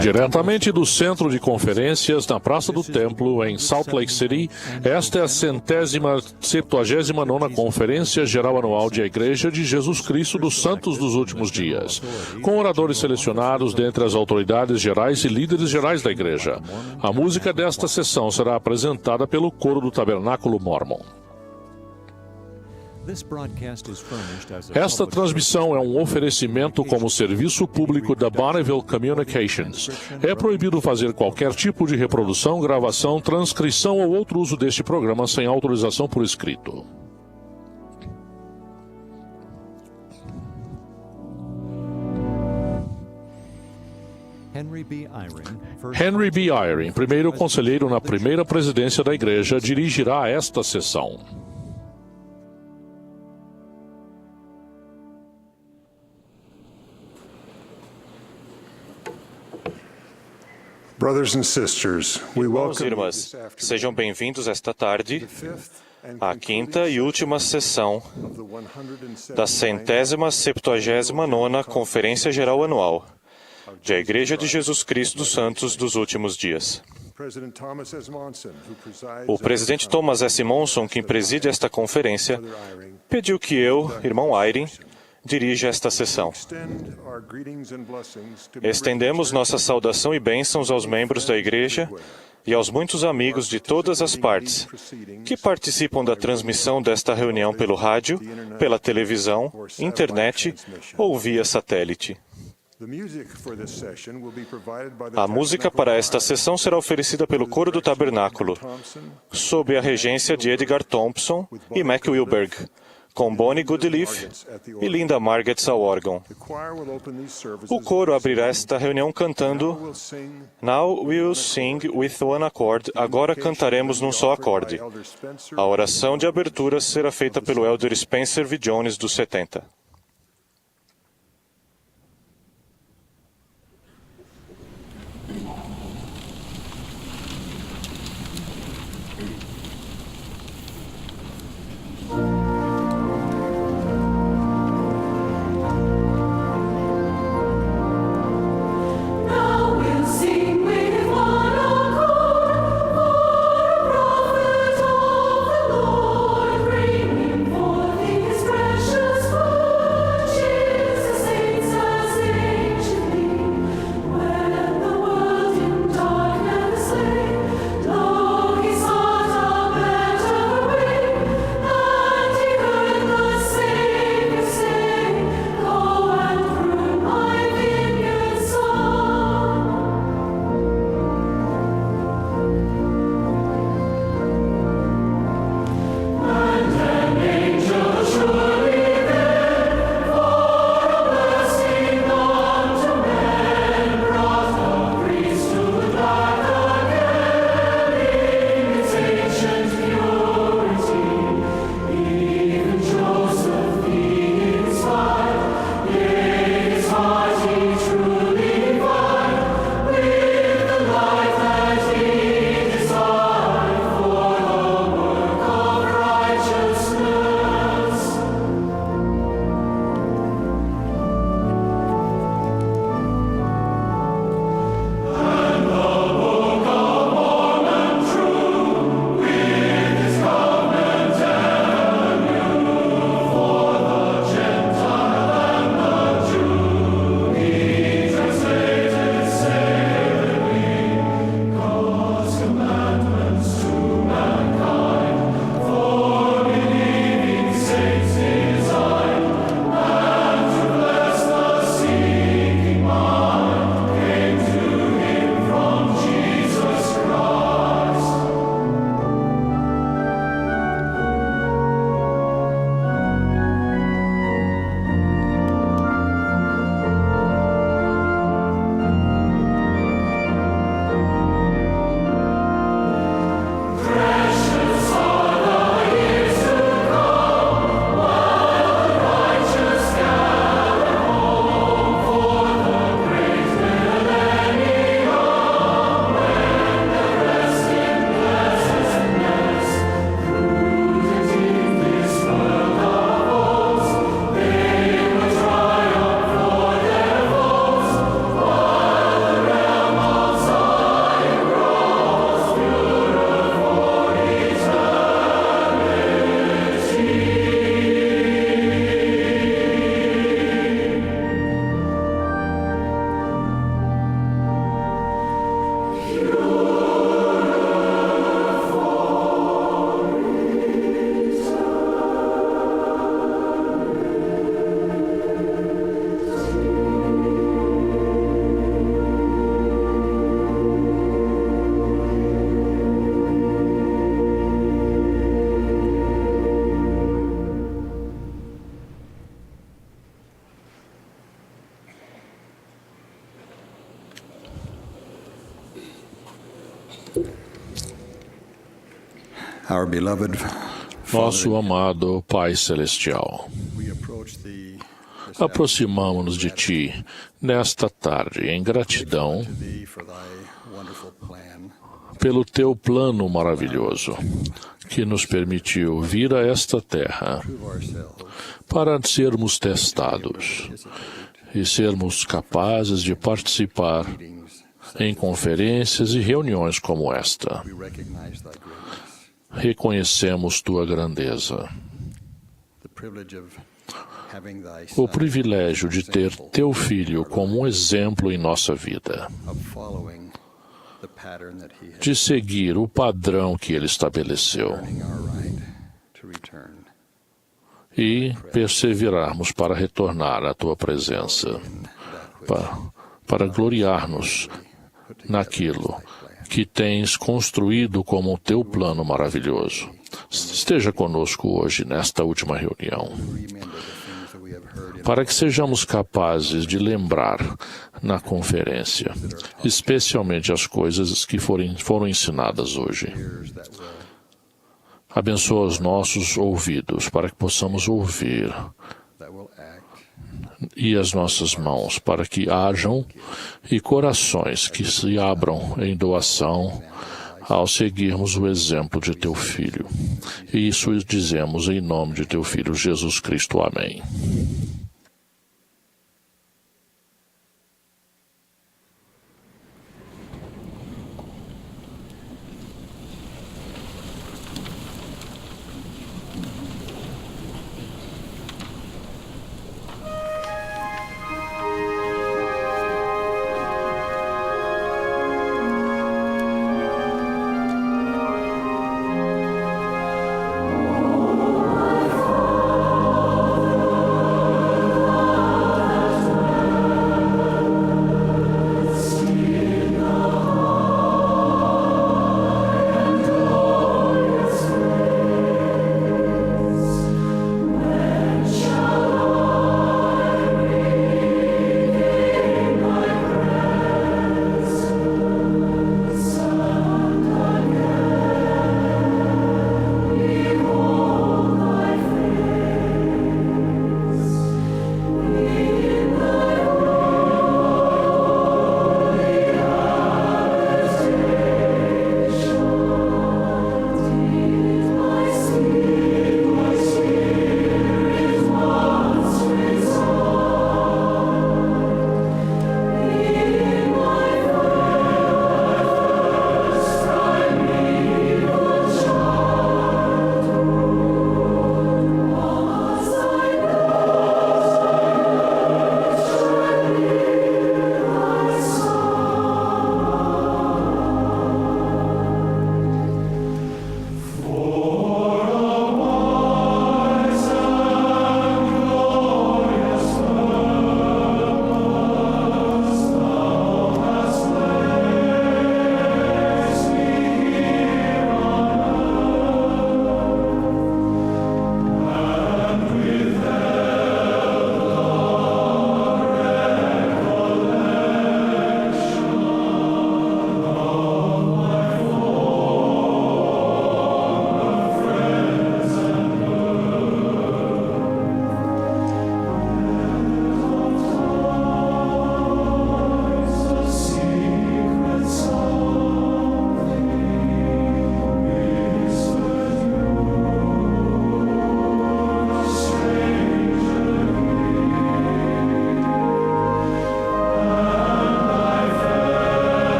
Diretamente do Centro de Conferências na Praça do Templo, em Salt Lake City, esta é a 179ª Conferência Geral Anual de Igreja de Jesus Cristo dos Santos dos Últimos Dias, com oradores selecionados dentre as autoridades gerais e líderes gerais da Igreja. A música desta sessão será apresentada pelo Coro do Tabernáculo Mormon. Esta transmissão é um oferecimento como serviço público da Bonneville Communications. É proibido fazer qualquer tipo de reprodução, gravação, transcrição ou outro uso deste programa sem autorização por escrito. Henry B. Eyring, primeiro conselheiro na primeira presidência da Igreja, dirigirá esta sessão. Irmãos e irmãs, sejam bem-vindos esta tarde à quinta e última sessão da 179ª Conferência Geral Anual da Igreja de Jesus Cristo dos Santos dos Últimos Dias. O presidente Thomas S. Monson, quem preside esta conferência, pediu que eu, irmão Eyring, dirija esta sessão. Estendemos nossa saudação e bênçãos aos membros da Igreja e aos muitos amigos de todas as partes que participam da transmissão desta reunião pelo rádio, pela televisão, internet ou via satélite. A música para esta sessão será oferecida pelo Coro do Tabernáculo, sob a regência de Edgar Thompson e Mac Wilberg, com Bonnie Goodleaf e Linda Margetts ao órgão. O coro abrirá esta reunião cantando Now We'll Sing with One Accord. Agora cantaremos num só acorde. A oração de abertura será feita pelo Elder Spencer V. Jones, dos 70. Precious Our beloved Nosso amado Pai Celestial, we approach thee aproximamo-nos de Ti nesta tarde em gratidão to thee for thy wonderful plan pelo Teu plano maravilhoso que nos permitiu vir a esta terra to ourselves para sermos testados e sermos capazes de participar meetings. em conferências e reuniões como esta. We recognize thy greatness, Reconhecemos Tua grandeza, the privilege of having thy o Son privilégio de ter Teu Filho como um exemplo em nossa vida, of following the pattern that he has, de seguir o padrão que Ele estabeleceu earning our right to return e perseverarmos para retornar à Tua presença, in that which para gloriar-nos naquilo que Tens construído como o Teu plano maravilhoso. Esteja conosco hoje, nesta última reunião, remember the things that we have heard in para que sejamos capazes de lembrar na conferência, especialmente as coisas que foram ensinadas hoje. ears that will Abençoa os nossos ouvidos para que possamos ouvir act e as nossas mãos para que hajam e corações que se abram em doação ao seguirmos o exemplo de Teu Filho. E isso dizemos em nome de Teu Filho Jesus Cristo. Amém.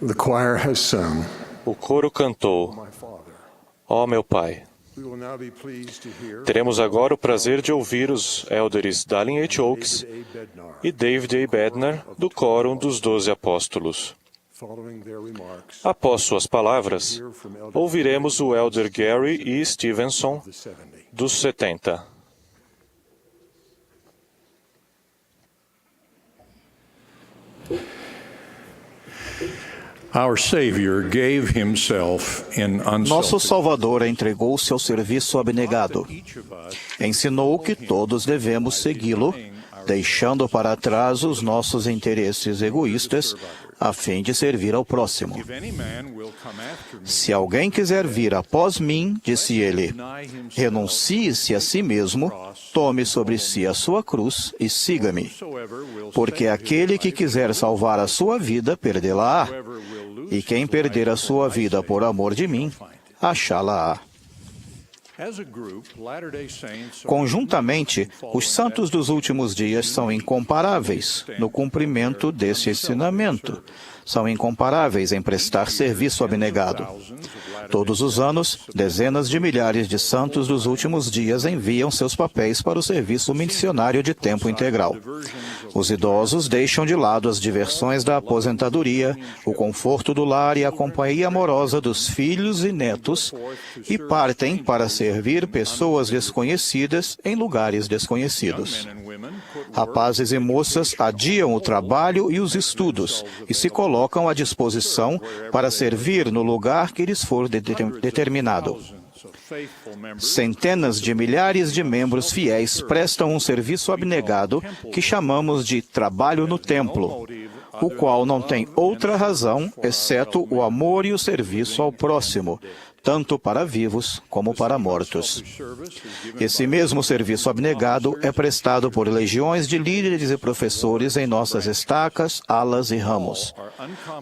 The choir has sung, O coro cantou, My Father. Ó meu Pai. We will now be pleased to hear Teremos agora o prazer de ouvir os élderes Dallin H. Oakes David A. Bednar. e David A. Bednar, do Quórum dos 12 Apóstolos. Following their remarks, Após suas palavras, hear from Elder ouviremos o elder Gary E. Stevenson, the 70. dos 70. Our Savior gave himself in Nosso unselfish. Salvador entregou-se ao serviço abnegado. Ensinou que todos devemos segui-lo, deixando para trás os nossos interesses egoístas, a fim de servir ao próximo. If any man will come after me, Se alguém quiser vir após mim, disse ele, deny himself, renuncie-se a si mesmo, tome sobre si a sua cruz e siga-me. whosoever will Porque save aquele his que life, quiser salvar a sua vida, perdê-la-á. whoever will lose E quem his perder a life sua for my vida sake por amor de mim, shall find it. achá-la-á. As a group, Latter-day Saints are Conjuntamente, os santos dos últimos dias são incomparáveis no cumprimento desse ensinamento. São incomparáveis em prestar serviço abnegado. Todos os anos, dezenas de milhares de santos dos últimos dias enviam seus papéis para o serviço missionário de tempo integral. Os idosos deixam de lado as diversões da aposentadoria, o conforto do lar e a companhia amorosa dos filhos e netos e partem para servir pessoas desconhecidas em lugares desconhecidos. Rapazes e moças adiam o trabalho e os estudos e se colocam à disposição para servir no lugar que lhes for determinado. Centenas de milhares de membros fiéis prestam um serviço abnegado que chamamos de trabalho no templo, o qual não tem outra razão exceto o amor e o serviço ao próximo, tanto para vivos como para mortos. Esse mesmo serviço abnegado é prestado por legiões de líderes e professores em nossas estacas, alas e ramos.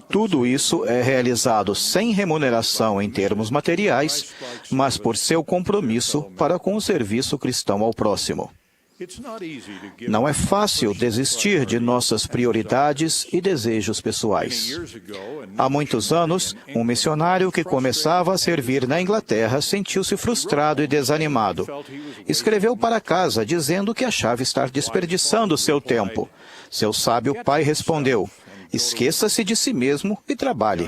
Tudo isso é realizado sem remuneração em termos materiais, mas por seu compromisso para com o serviço cristão ao próximo. Não é fácil desistir de nossas prioridades e desejos pessoais. Há muitos anos, um missionário que começava a servir na Inglaterra sentiu-se frustrado e desanimado. Escreveu para casa dizendo que achava estar desperdiçando seu tempo. Seu sábio pai respondeu: esqueça-se de si mesmo e trabalhe.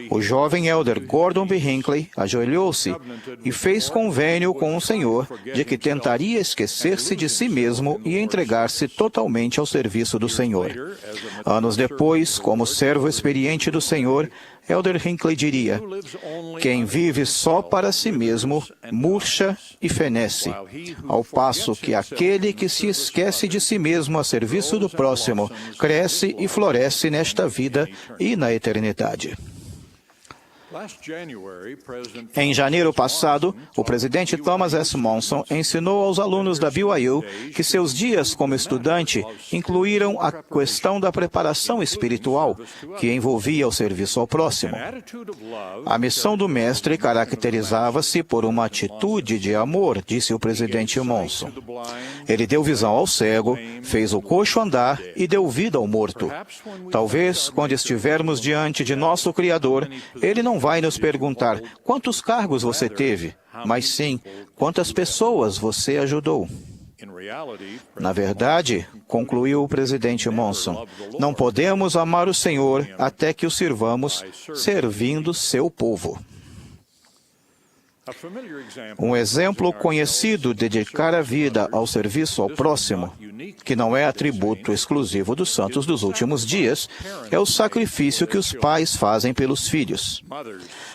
O jovem elder Gordon B. Hinckley ajoelhou-se e fez convênio com o Senhor de que tentaria esquecer-se de si mesmo e entregar-se totalmente ao serviço do Senhor. Anos depois, como servo experiente do Senhor, Elder Hinckley diria: quem vive só para si mesmo murcha e fenece, ao passo que aquele que se esquece de si mesmo a serviço do próximo cresce e floresce nesta vida e na eternidade. Em janeiro passado, o presidente Thomas S. Monson ensinou aos alunos da BYU que seus dias como estudante incluíram a questão da preparação espiritual, que envolvia o serviço ao próximo. A missão do mestre caracterizava-se por uma atitude de amor, disse o presidente Monson. Ele deu visão ao cego, fez o coxo andar e deu vida ao morto. Talvez, quando estivermos diante de nosso Criador, Ele não vai nos perguntar quantos cargos você teve, mas sim quantas pessoas você ajudou. Na verdade, concluiu o presidente Monson, não podemos amar o Senhor até que o sirvamos servindo seu povo. Um exemplo conhecido de dedicar a vida ao serviço ao próximo, que não é atributo exclusivo dos santos dos últimos dias, é o sacrifício que os pais fazem pelos filhos.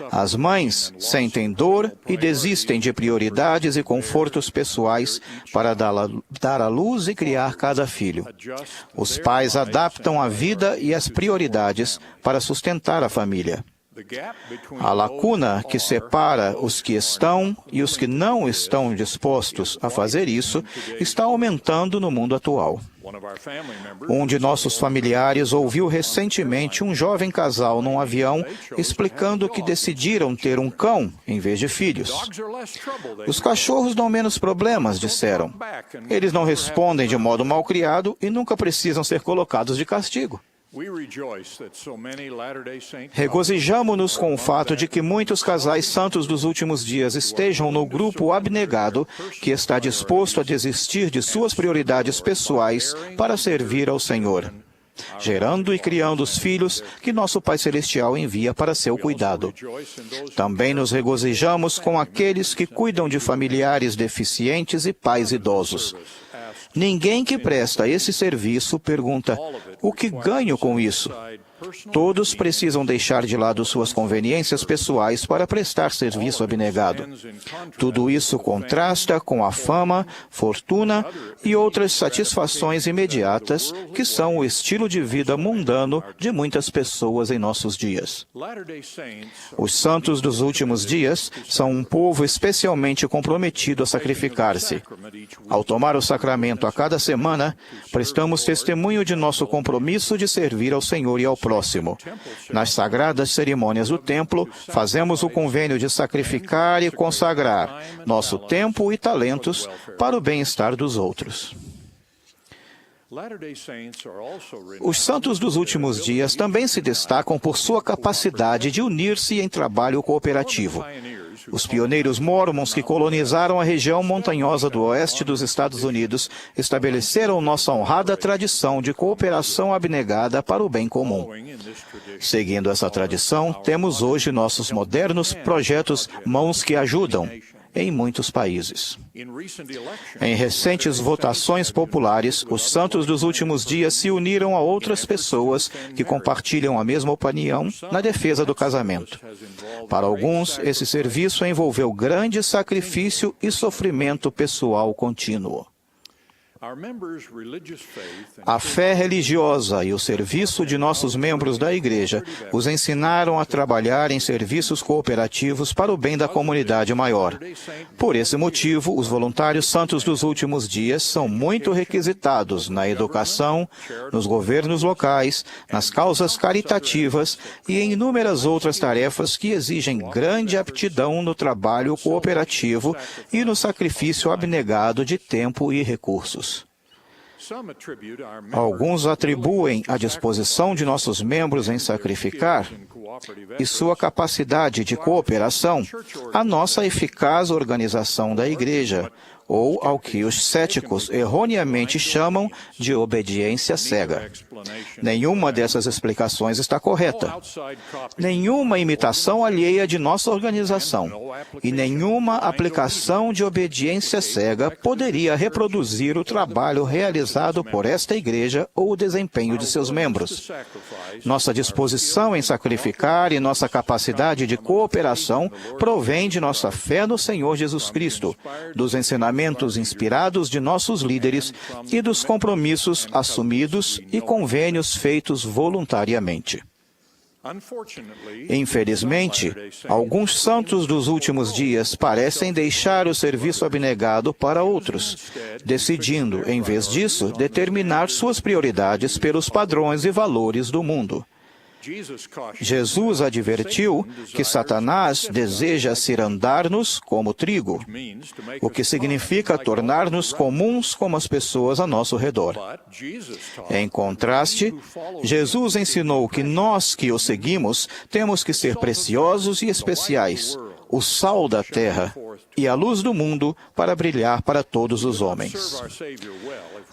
As mães sentem dor e desistem de prioridades e confortos pessoais para dar à luz e criar cada filho. Os pais adaptam a vida e as prioridades para sustentar a família. A lacuna que separa os que estão e os que não estão dispostos a fazer isso está aumentando no mundo atual. Um de nossos familiares ouviu recentemente um jovem casal num avião explicando que decidiram ter um cão em vez de filhos. Os cachorros dão menos problemas, disseram. Eles não respondem de modo malcriado e nunca precisam ser colocados de castigo. Regozijamo-nos com o fato de que muitos casais santos dos últimos dias estejam no grupo abnegado que está disposto a desistir de suas prioridades pessoais para servir ao Senhor, gerando e criando os filhos que nosso Pai Celestial envia para seu cuidado. Também nos regozijamos com aqueles que cuidam de familiares deficientes e pais idosos. Ninguém que presta esse serviço pergunta: o que ganho com isso? Todos precisam deixar de lado suas conveniências pessoais para prestar serviço abnegado. Tudo isso contrasta com a fama, fortuna e outras satisfações imediatas que são o estilo de vida mundano de muitas pessoas em nossos dias. Os santos dos últimos dias são um povo especialmente comprometido a sacrificar-se. Ao tomar o sacramento a cada semana, prestamos testemunho de nosso compromisso de servir ao Senhor e ao próximo. Nas sagradas cerimônias do templo, fazemos o convênio de sacrificar e consagrar nosso tempo e talentos para o bem-estar dos outros. Os santos dos últimos dias também se destacam por sua capacidade de unir-se em trabalho cooperativo. Os pioneiros mórmons que colonizaram a região montanhosa do oeste dos Estados Unidos estabeleceram nossa honrada tradição de cooperação abnegada para o bem comum. Seguindo essa tradição, temos hoje nossos modernos projetos Mãos que Ajudam, em muitos países. Em recentes votações populares, os santos dos últimos dias se uniram a outras pessoas que compartilham a mesma opinião na defesa do casamento. Para alguns, esse serviço envolveu grande sacrifício e sofrimento pessoal contínuo. A fé religiosa e o serviço de nossos membros da Igreja os ensinaram a trabalhar em serviços cooperativos para o bem da comunidade maior. Por esse motivo, os voluntários santos dos últimos dias são muito requisitados na educação, nos governos locais, nas causas caritativas e em inúmeras outras tarefas que exigem grande aptidão no trabalho cooperativo e no sacrifício abnegado de tempo e recursos. Alguns atribuem a disposição de nossos membros em sacrificar e sua capacidade de cooperação à nossa eficaz organização da Igreja, ou ao que os céticos erroneamente chamam de obediência cega. Nenhuma dessas explicações está correta. Nenhuma imitação alheia de nossa organização e nenhuma aplicação de obediência cega poderia reproduzir o trabalho realizado por esta Igreja ou o desempenho de seus membros. Nossa disposição em sacrificar e nossa capacidade de cooperação provém de nossa fé no Senhor Jesus Cristo, dos ensinamentos inspirados de nossos líderes e dos compromissos assumidos e convênios feitos voluntariamente. Infelizmente, alguns santos dos últimos dias parecem deixar o serviço abnegado para outros, decidindo, em vez disso, determinar suas prioridades pelos padrões e valores do mundo. Jesus advertiu que Satanás deseja cirandar-nos como trigo, o que significa tornar-nos comuns como as pessoas a nosso redor. Em contraste, Jesus ensinou que nós que o seguimos temos que ser preciosos e especiais, o sal da terra e a luz do mundo para brilhar para todos os homens.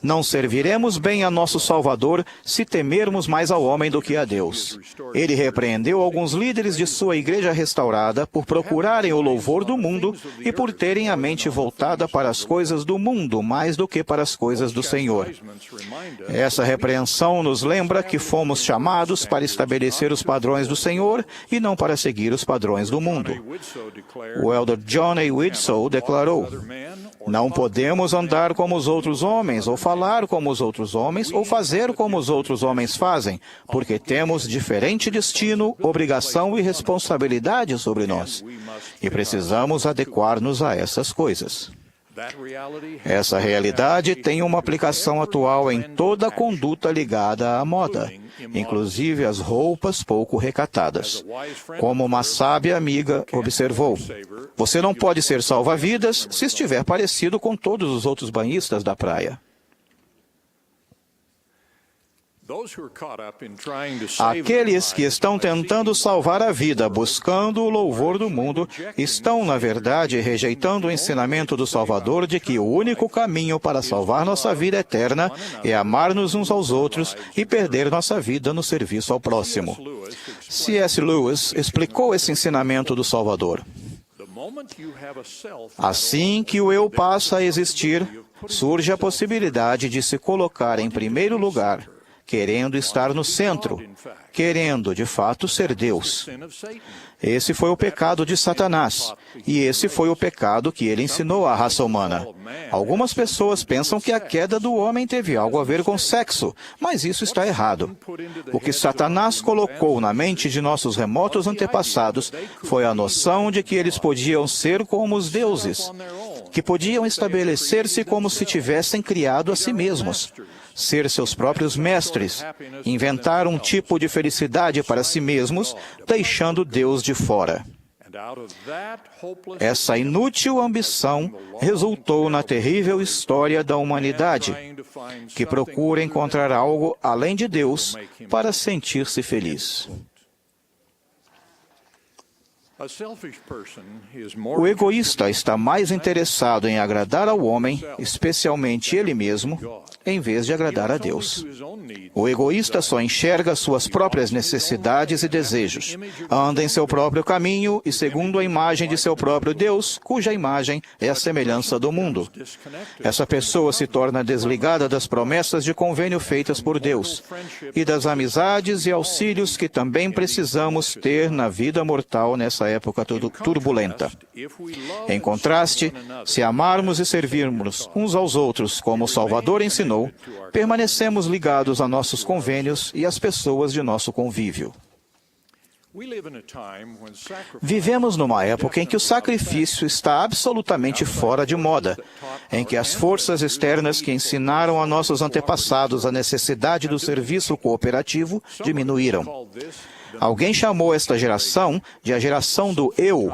Não serviremos bem a nosso Salvador se temermos mais ao homem do que a Deus. Ele repreendeu alguns líderes de sua igreja restaurada por procurarem o louvor do mundo e por terem a mente voltada para as coisas do mundo mais do que para as coisas do Senhor. Essa repreensão nos lembra que fomos chamados para estabelecer os padrões do Senhor e não para seguir os padrões do mundo. O elder John A. Widtsoe declarou: "Não podemos andar como os outros homens, ou falar como os outros homens, ou fazer como os outros homens fazem, porque temos diferente destino, obrigação e responsabilidade sobre nós. E precisamos adequar-nos a essas coisas." Essa realidade tem uma aplicação atual em toda a conduta ligada à moda, inclusive as roupas pouco recatadas. Como uma sábia amiga observou: "Você não pode ser salva-vidas se estiver parecido com todos os outros banhistas da praia." Aqueles que estão tentando salvar a vida buscando o louvor do mundo estão, na verdade, rejeitando o ensinamento do Salvador de que o único caminho para salvar nossa vida eterna é amar-nos uns aos outros e perder nossa vida no serviço ao próximo. C.S. Lewis explicou esse ensinamento do Salvador: "Assim que o eu passa a existir, surge a possibilidade de se colocar em primeiro lugar, querendo estar no centro, querendo, de fato, ser Deus. Esse foi o pecado de Satanás, e esse foi o pecado que ele ensinou à raça humana. Algumas pessoas pensam que a queda do homem teve algo a ver com sexo, mas isso está errado. O que Satanás colocou na mente de nossos remotos antepassados foi a noção de que eles podiam ser como os deuses, que podiam estabelecer-se como se tivessem criado a si mesmos, ser seus próprios mestres, inventar um tipo de felicidade para si mesmos, deixando Deus de fora. Essa inútil ambição resultou na terrível história da humanidade, que procura encontrar algo além de Deus para sentir-se feliz. O egoísta está mais interessado em agradar ao homem, especialmente ele mesmo, em vez de agradar a Deus. O egoísta só enxerga suas próprias necessidades e desejos, anda em seu próprio caminho e segundo a imagem de seu próprio Deus, cuja imagem é a semelhança do mundo. Essa pessoa se torna desligada das promessas de convênio feitas por Deus e das amizades e auxílios que também precisamos ter na vida mortal nessa época turbulenta. Em contraste, se amarmos e servirmos uns aos outros como o Salvador ensinou, permanecemos ligados a nossos convênios e às pessoas de nosso convívio. Vivemos numa época em que o sacrifício está absolutamente fora de moda, em que as forças externas que ensinaram a nossos antepassados a necessidade do serviço cooperativo diminuíram. Alguém chamou esta geração de a geração do eu,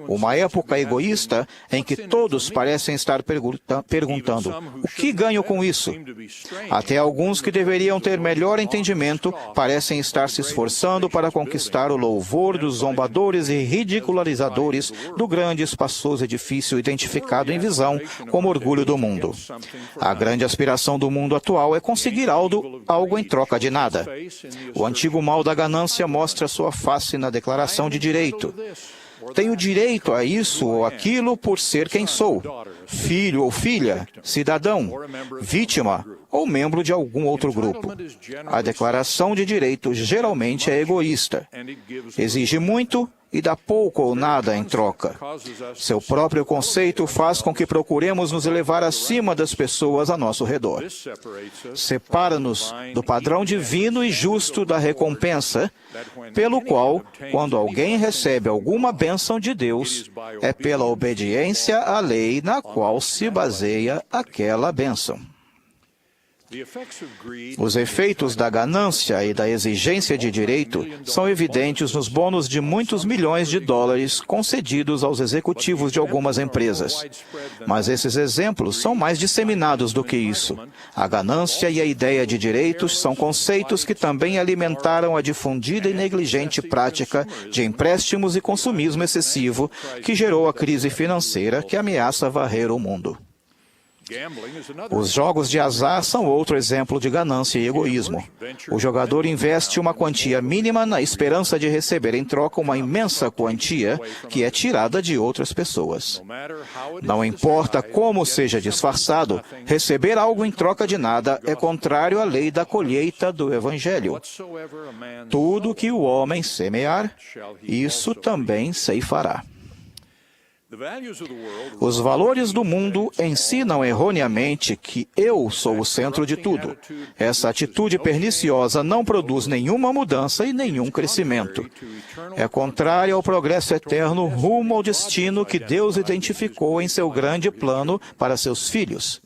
uma época egoísta em que todos parecem estar perguntando: o que ganho com isso? Até alguns que deveriam ter melhor entendimento parecem estar se esforçando para conquistar o louvor dos zombadores e ridicularizadores do grande e espaçoso edifício identificado em visão como orgulho do mundo. A grande aspiração do mundo atual é conseguir algo em troca de nada. O antigo mal da ganância mostra sua face na declaração de direito. Tenho direito a isso ou aquilo por ser quem sou, filho ou filha, cidadão, vítima ou membro de algum outro grupo. A declaração de direito geralmente é egoísta. Exige muito e dá pouco ou nada em troca. Seu próprio conceito faz com que procuremos nos elevar acima das pessoas a nosso redor. Separa-nos do padrão divino e justo da recompensa, pelo qual, quando alguém recebe alguma bênção de Deus, é pela obediência à lei na qual se baseia aquela bênção. Os efeitos da ganância e da exigência de direito são evidentes nos bônus de muitos milhões de dólares concedidos aos executivos de algumas empresas. Mas esses exemplos são mais disseminados do que isso. A ganância e a ideia de direitos são conceitos que também alimentaram a difundida e negligente prática de empréstimos e consumismo excessivo que gerou a crise financeira que ameaça varrer o mundo. Os jogos de azar são outro exemplo de ganância e egoísmo. O jogador investe uma quantia mínima na esperança de receber em troca uma imensa quantia que é tirada de outras pessoas. Não importa como seja disfarçado, receber algo em troca de nada é contrário à lei da colheita do Evangelho. Tudo que o homem semear, isso também ceifará. Os valores do mundo ensinam erroneamente que eu sou o centro de tudo. Essa atitude perniciosa não produz nenhuma mudança e nenhum crescimento. É contrária ao progresso eterno rumo ao destino que Deus identificou em seu grande plano para seus filhos.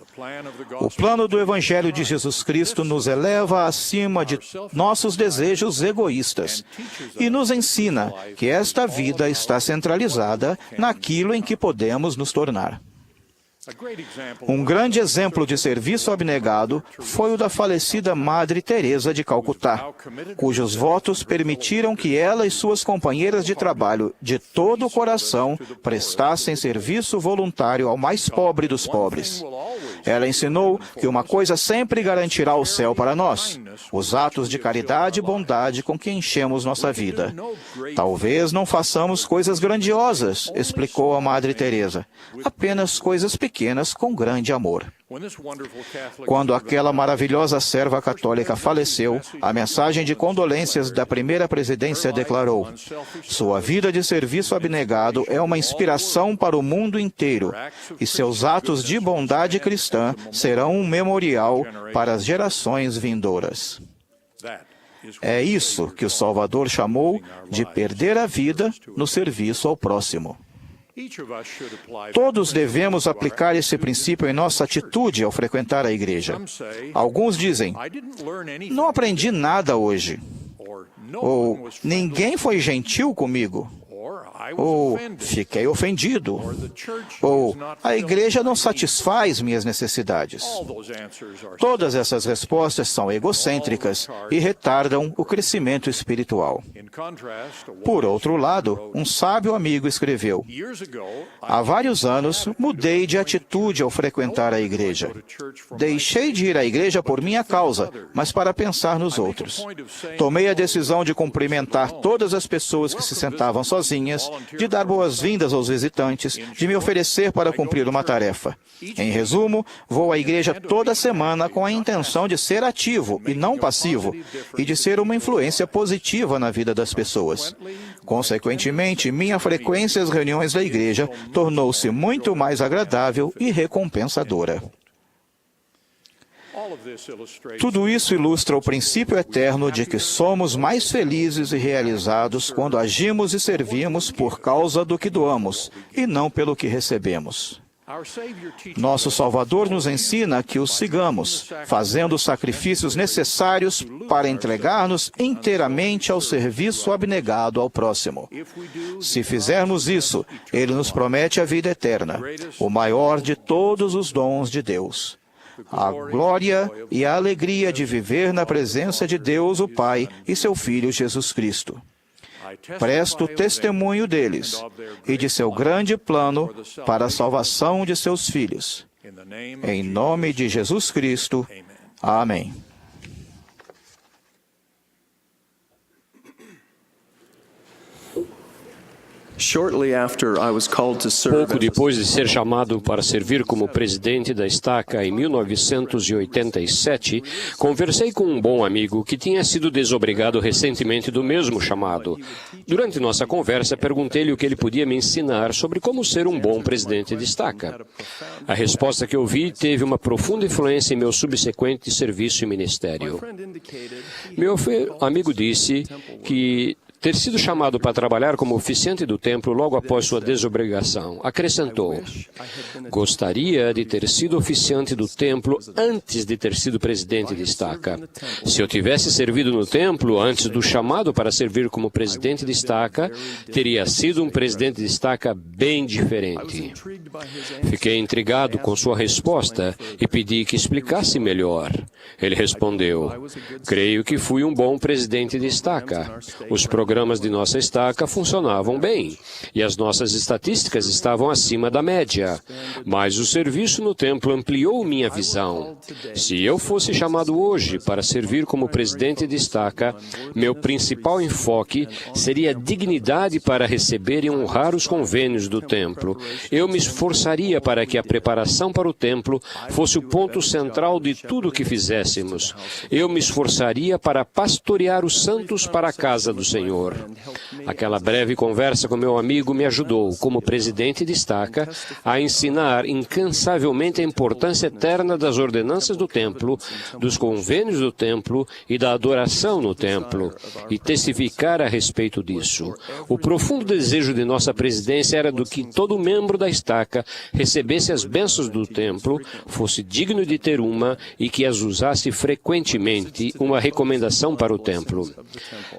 O plano do Evangelho de Jesus Cristo nos eleva acima de nossos desejos egoístas e nos ensina que esta vida está centralizada naquilo em que podemos nos tornar. Um grande exemplo de serviço abnegado foi o da falecida Madre Teresa de Calcutá, cujos votos permitiram que ela e suas companheiras de trabalho, de todo o coração, prestassem serviço voluntário ao mais pobre dos pobres. Ela ensinou que uma coisa sempre garantirá o céu para nós: os atos de caridade e bondade com que enchemos nossa vida. Talvez não façamos coisas grandiosas, explicou a Madre Teresa, apenas coisas pequenas com grande amor. Quando aquela maravilhosa serva católica faleceu, a mensagem de condolências da primeira presidência declarou: sua vida de serviço abnegado é uma inspiração para o mundo inteiro, e seus atos de bondade cristã serão um memorial para as gerações vindouras. É isso que o Salvador chamou de perder a vida no serviço ao próximo. Todos devemos aplicar esse princípio em nossa atitude ao frequentar a igreja. Alguns dizem: não aprendi nada hoje. Ou ninguém foi gentil comigo. Ou fiquei ofendido. Ou a igreja não satisfaz minhas necessidades. Todas essas respostas são egocêntricas e retardam o crescimento espiritual. Por outro lado, um sábio amigo escreveu: há vários anos mudei de atitude ao frequentar a igreja. Deixei de ir à igreja por minha causa, mas para pensar nos outros. Tomei a decisão de cumprimentar todas as pessoas que se sentavam sozinhas, de dar boas-vindas aos visitantes, de me oferecer para cumprir uma tarefa. Em resumo, vou à igreja toda semana com a intenção de ser ativo e não passivo, e de ser uma influência positiva na vida das pessoas. Consequentemente, minha frequência às reuniões da igreja tornou-se muito mais agradável e recompensadora. Tudo isso ilustra o princípio eterno de que somos mais felizes e realizados quando agimos e servimos por causa do que doamos, e não pelo que recebemos. Nosso Salvador nos ensina que o sigamos, fazendo os sacrifícios necessários para entregar-nos inteiramente ao serviço abnegado ao próximo. Se fizermos isso, Ele nos promete a vida eterna, o maior de todos os dons de Deus. A glória e a alegria de viver na presença de Deus, o Pai, e seu Filho Jesus Cristo. Presto testemunho deles e de seu grande plano para a salvação de seus filhos. Em nome de Jesus Cristo. Amém. Pouco depois de ser chamado para servir como presidente da Estaca em 1987, conversei com um bom amigo que tinha sido desobrigado recentemente do mesmo chamado. Durante nossa conversa, perguntei-lhe o que ele podia me ensinar sobre como ser um bom presidente de Estaca. A resposta que ouvi teve uma profunda influência em meu subsequente serviço e ministério. Meu amigo disse que ter sido chamado para trabalhar como oficiante do templo logo após sua desobrigação. Acrescentou: gostaria de ter sido oficiante do templo antes de ter sido presidente de Estaca. Se eu tivesse servido no templo antes do chamado para servir como presidente de Estaca, teria sido um presidente de Estaca bem diferente. Fiquei intrigado com sua resposta e pedi que explicasse melhor. Ele respondeu: creio que fui um bom presidente de Estaca. Os programas de nossa estaca funcionavam bem e as nossas estatísticas estavam acima da média. Mas o serviço no templo ampliou minha visão. Se eu fosse chamado hoje para servir como presidente de estaca, meu principal enfoque seria a dignidade para receber e honrar os convênios do templo. Eu me esforçaria para que a preparação para o templo fosse o ponto central de tudo o que fizéssemos. Eu me esforçaria para pastorear os santos para a casa do Senhor. Aquela breve conversa com meu amigo me ajudou, como presidente de estaca, a ensinar incansavelmente a importância eterna das ordenanças do templo, dos convênios do templo e da adoração no templo, e testificar a respeito disso. O profundo desejo de nossa presidência era do que todo membro da estaca recebesse as bênçãos do templo, fosse digno de ter uma e que as usasse frequentemente, uma recomendação para o templo.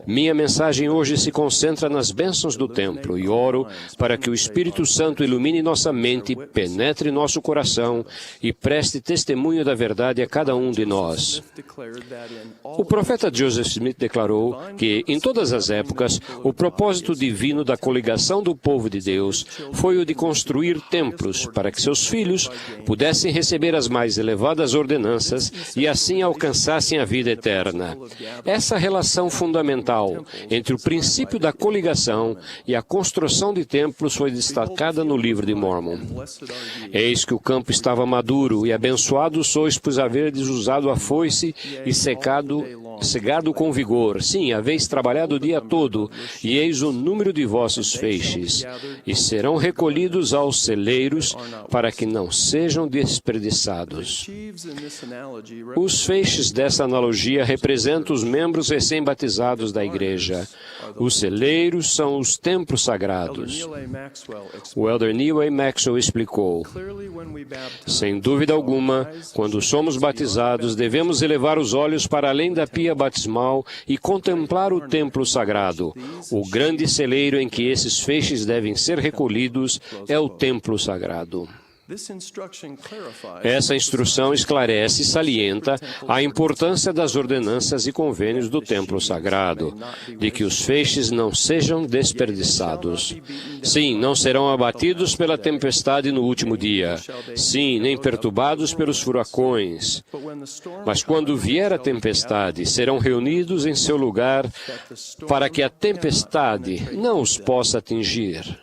Minha mensagem hoje se concentra nas bênçãos do templo e oro para que o Espírito Santo ilumine nossa mente, penetre nosso coração e preste testemunho da verdade a cada um de nós. O profeta Joseph Smith declarou que, em todas as épocas, o propósito divino da coligação do povo de Deus foi o de construir templos para que seus filhos pudessem receber as mais elevadas ordenanças e assim alcançassem a vida eterna. Essa relação fundamental entre o princípio da coligação e a construção de templos foi destacada no livro de Mormon. Eis que o campo estava maduro e abençoado sois, pois haverdes usado a foice e segado com vigor. Sim, haveis trabalhado o dia todo, e eis o número de vossos feixes, e serão recolhidos aos celeiros para que não sejam desperdiçados. Os feixes dessa analogia representam os membros recém-batizados da igreja. Os celeiros são os templos sagrados. O elder Neil A. Maxwell explicou: sem dúvida alguma, quando somos batizados, devemos elevar os olhos para além da pia batismal e contemplar o templo sagrado. O grande celeiro em que esses feixes devem ser recolhidos é o templo sagrado. Essa instrução esclarece e salienta a importância das ordenanças e convênios do templo sagrado, de que os feixes não sejam desperdiçados. Sim, não serão abatidos pela tempestade no último dia. Sim, nem perturbados pelos furacões. Mas quando vier a tempestade, serão reunidos em seu lugar para que a tempestade não os possa atingir.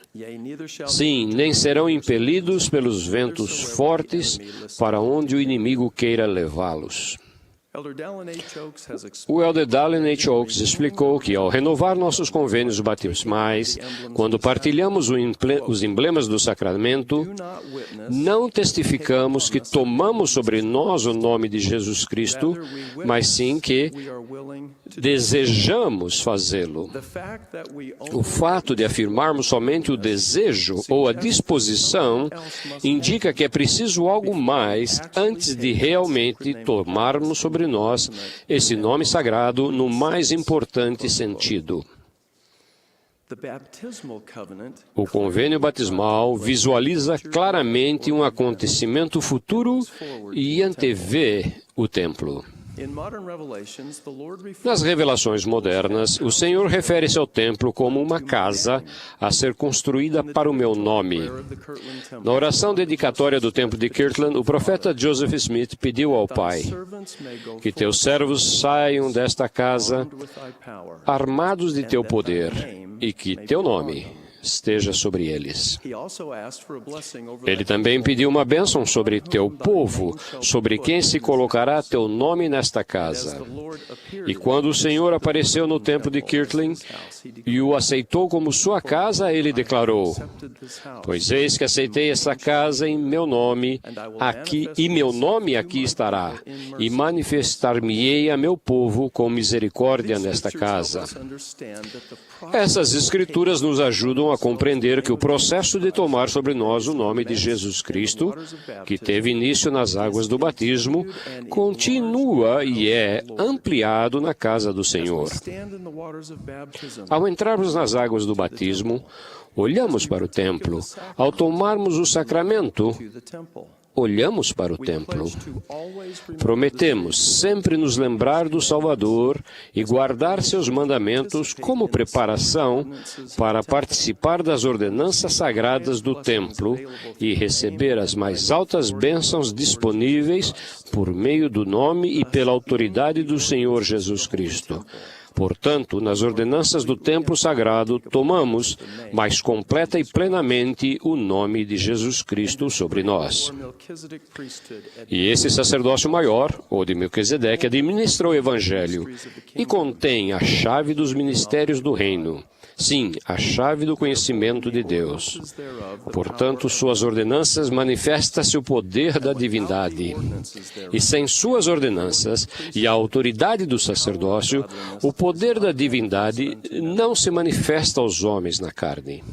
Sim, nem serão impelidos pelos ventos fortes para onde o inimigo queira levá-los. O elder Dallin H. Oaks explicou que, ao renovar nossos convênios batismais, quando partilhamos os emblemas do sacramento, não testificamos que tomamos sobre nós o nome de Jesus Cristo, mas sim que desejamos fazê-lo. O fato de afirmarmos somente o desejo ou a disposição indica que é preciso algo mais antes de realmente tomarmos sobre nós esse nome sagrado no mais importante sentido. O convênio batismal visualiza claramente um acontecimento futuro e antevê o templo. Nas revelações modernas, o Senhor refere-se ao templo como uma casa a ser construída para o meu nome. Na oração dedicatória do templo de Kirtland, o profeta Joseph Smith pediu ao Pai que teus servos saiam desta casa armados de teu poder e que teu nome esteja sobre eles. Ele também pediu uma bênção sobre teu povo, sobre quem se colocará teu nome nesta casa. E quando o Senhor apareceu no templo de Kirtland e o aceitou como sua casa, ele declarou: pois eis que aceitei essa casa em meu nome aqui, e meu nome aqui estará, e manifestar-me-ei a meu povo com misericórdia nesta casa. Essas escrituras nos ajudam a compreender que o processo de tomar sobre nós o nome de Jesus Cristo, que teve início nas águas do batismo, continua e é ampliado na casa do Senhor. Ao entrarmos nas águas do batismo, olhamos para o templo. Ao tomarmos o sacramento, olhamos para o templo. Prometemos sempre nos lembrar do Salvador e guardar seus mandamentos como preparação para participar das ordenanças sagradas do templo e receber as mais altas bênçãos disponíveis por meio do nome e pela autoridade do Senhor Jesus Cristo. Portanto, nas ordenanças do templo sagrado, tomamos, mais completa e plenamente, o nome de Jesus Cristo sobre nós. E esse sacerdócio maior, o de Melquisedeque, administra o Evangelho e contém a chave dos ministérios do reino. Sim, a chave do conhecimento de Deus. Portanto, suas ordenanças manifesta-se o poder da divindade. E sem suas ordenanças e a autoridade do sacerdócio, o poder da divindade não se manifesta aos homens na carne.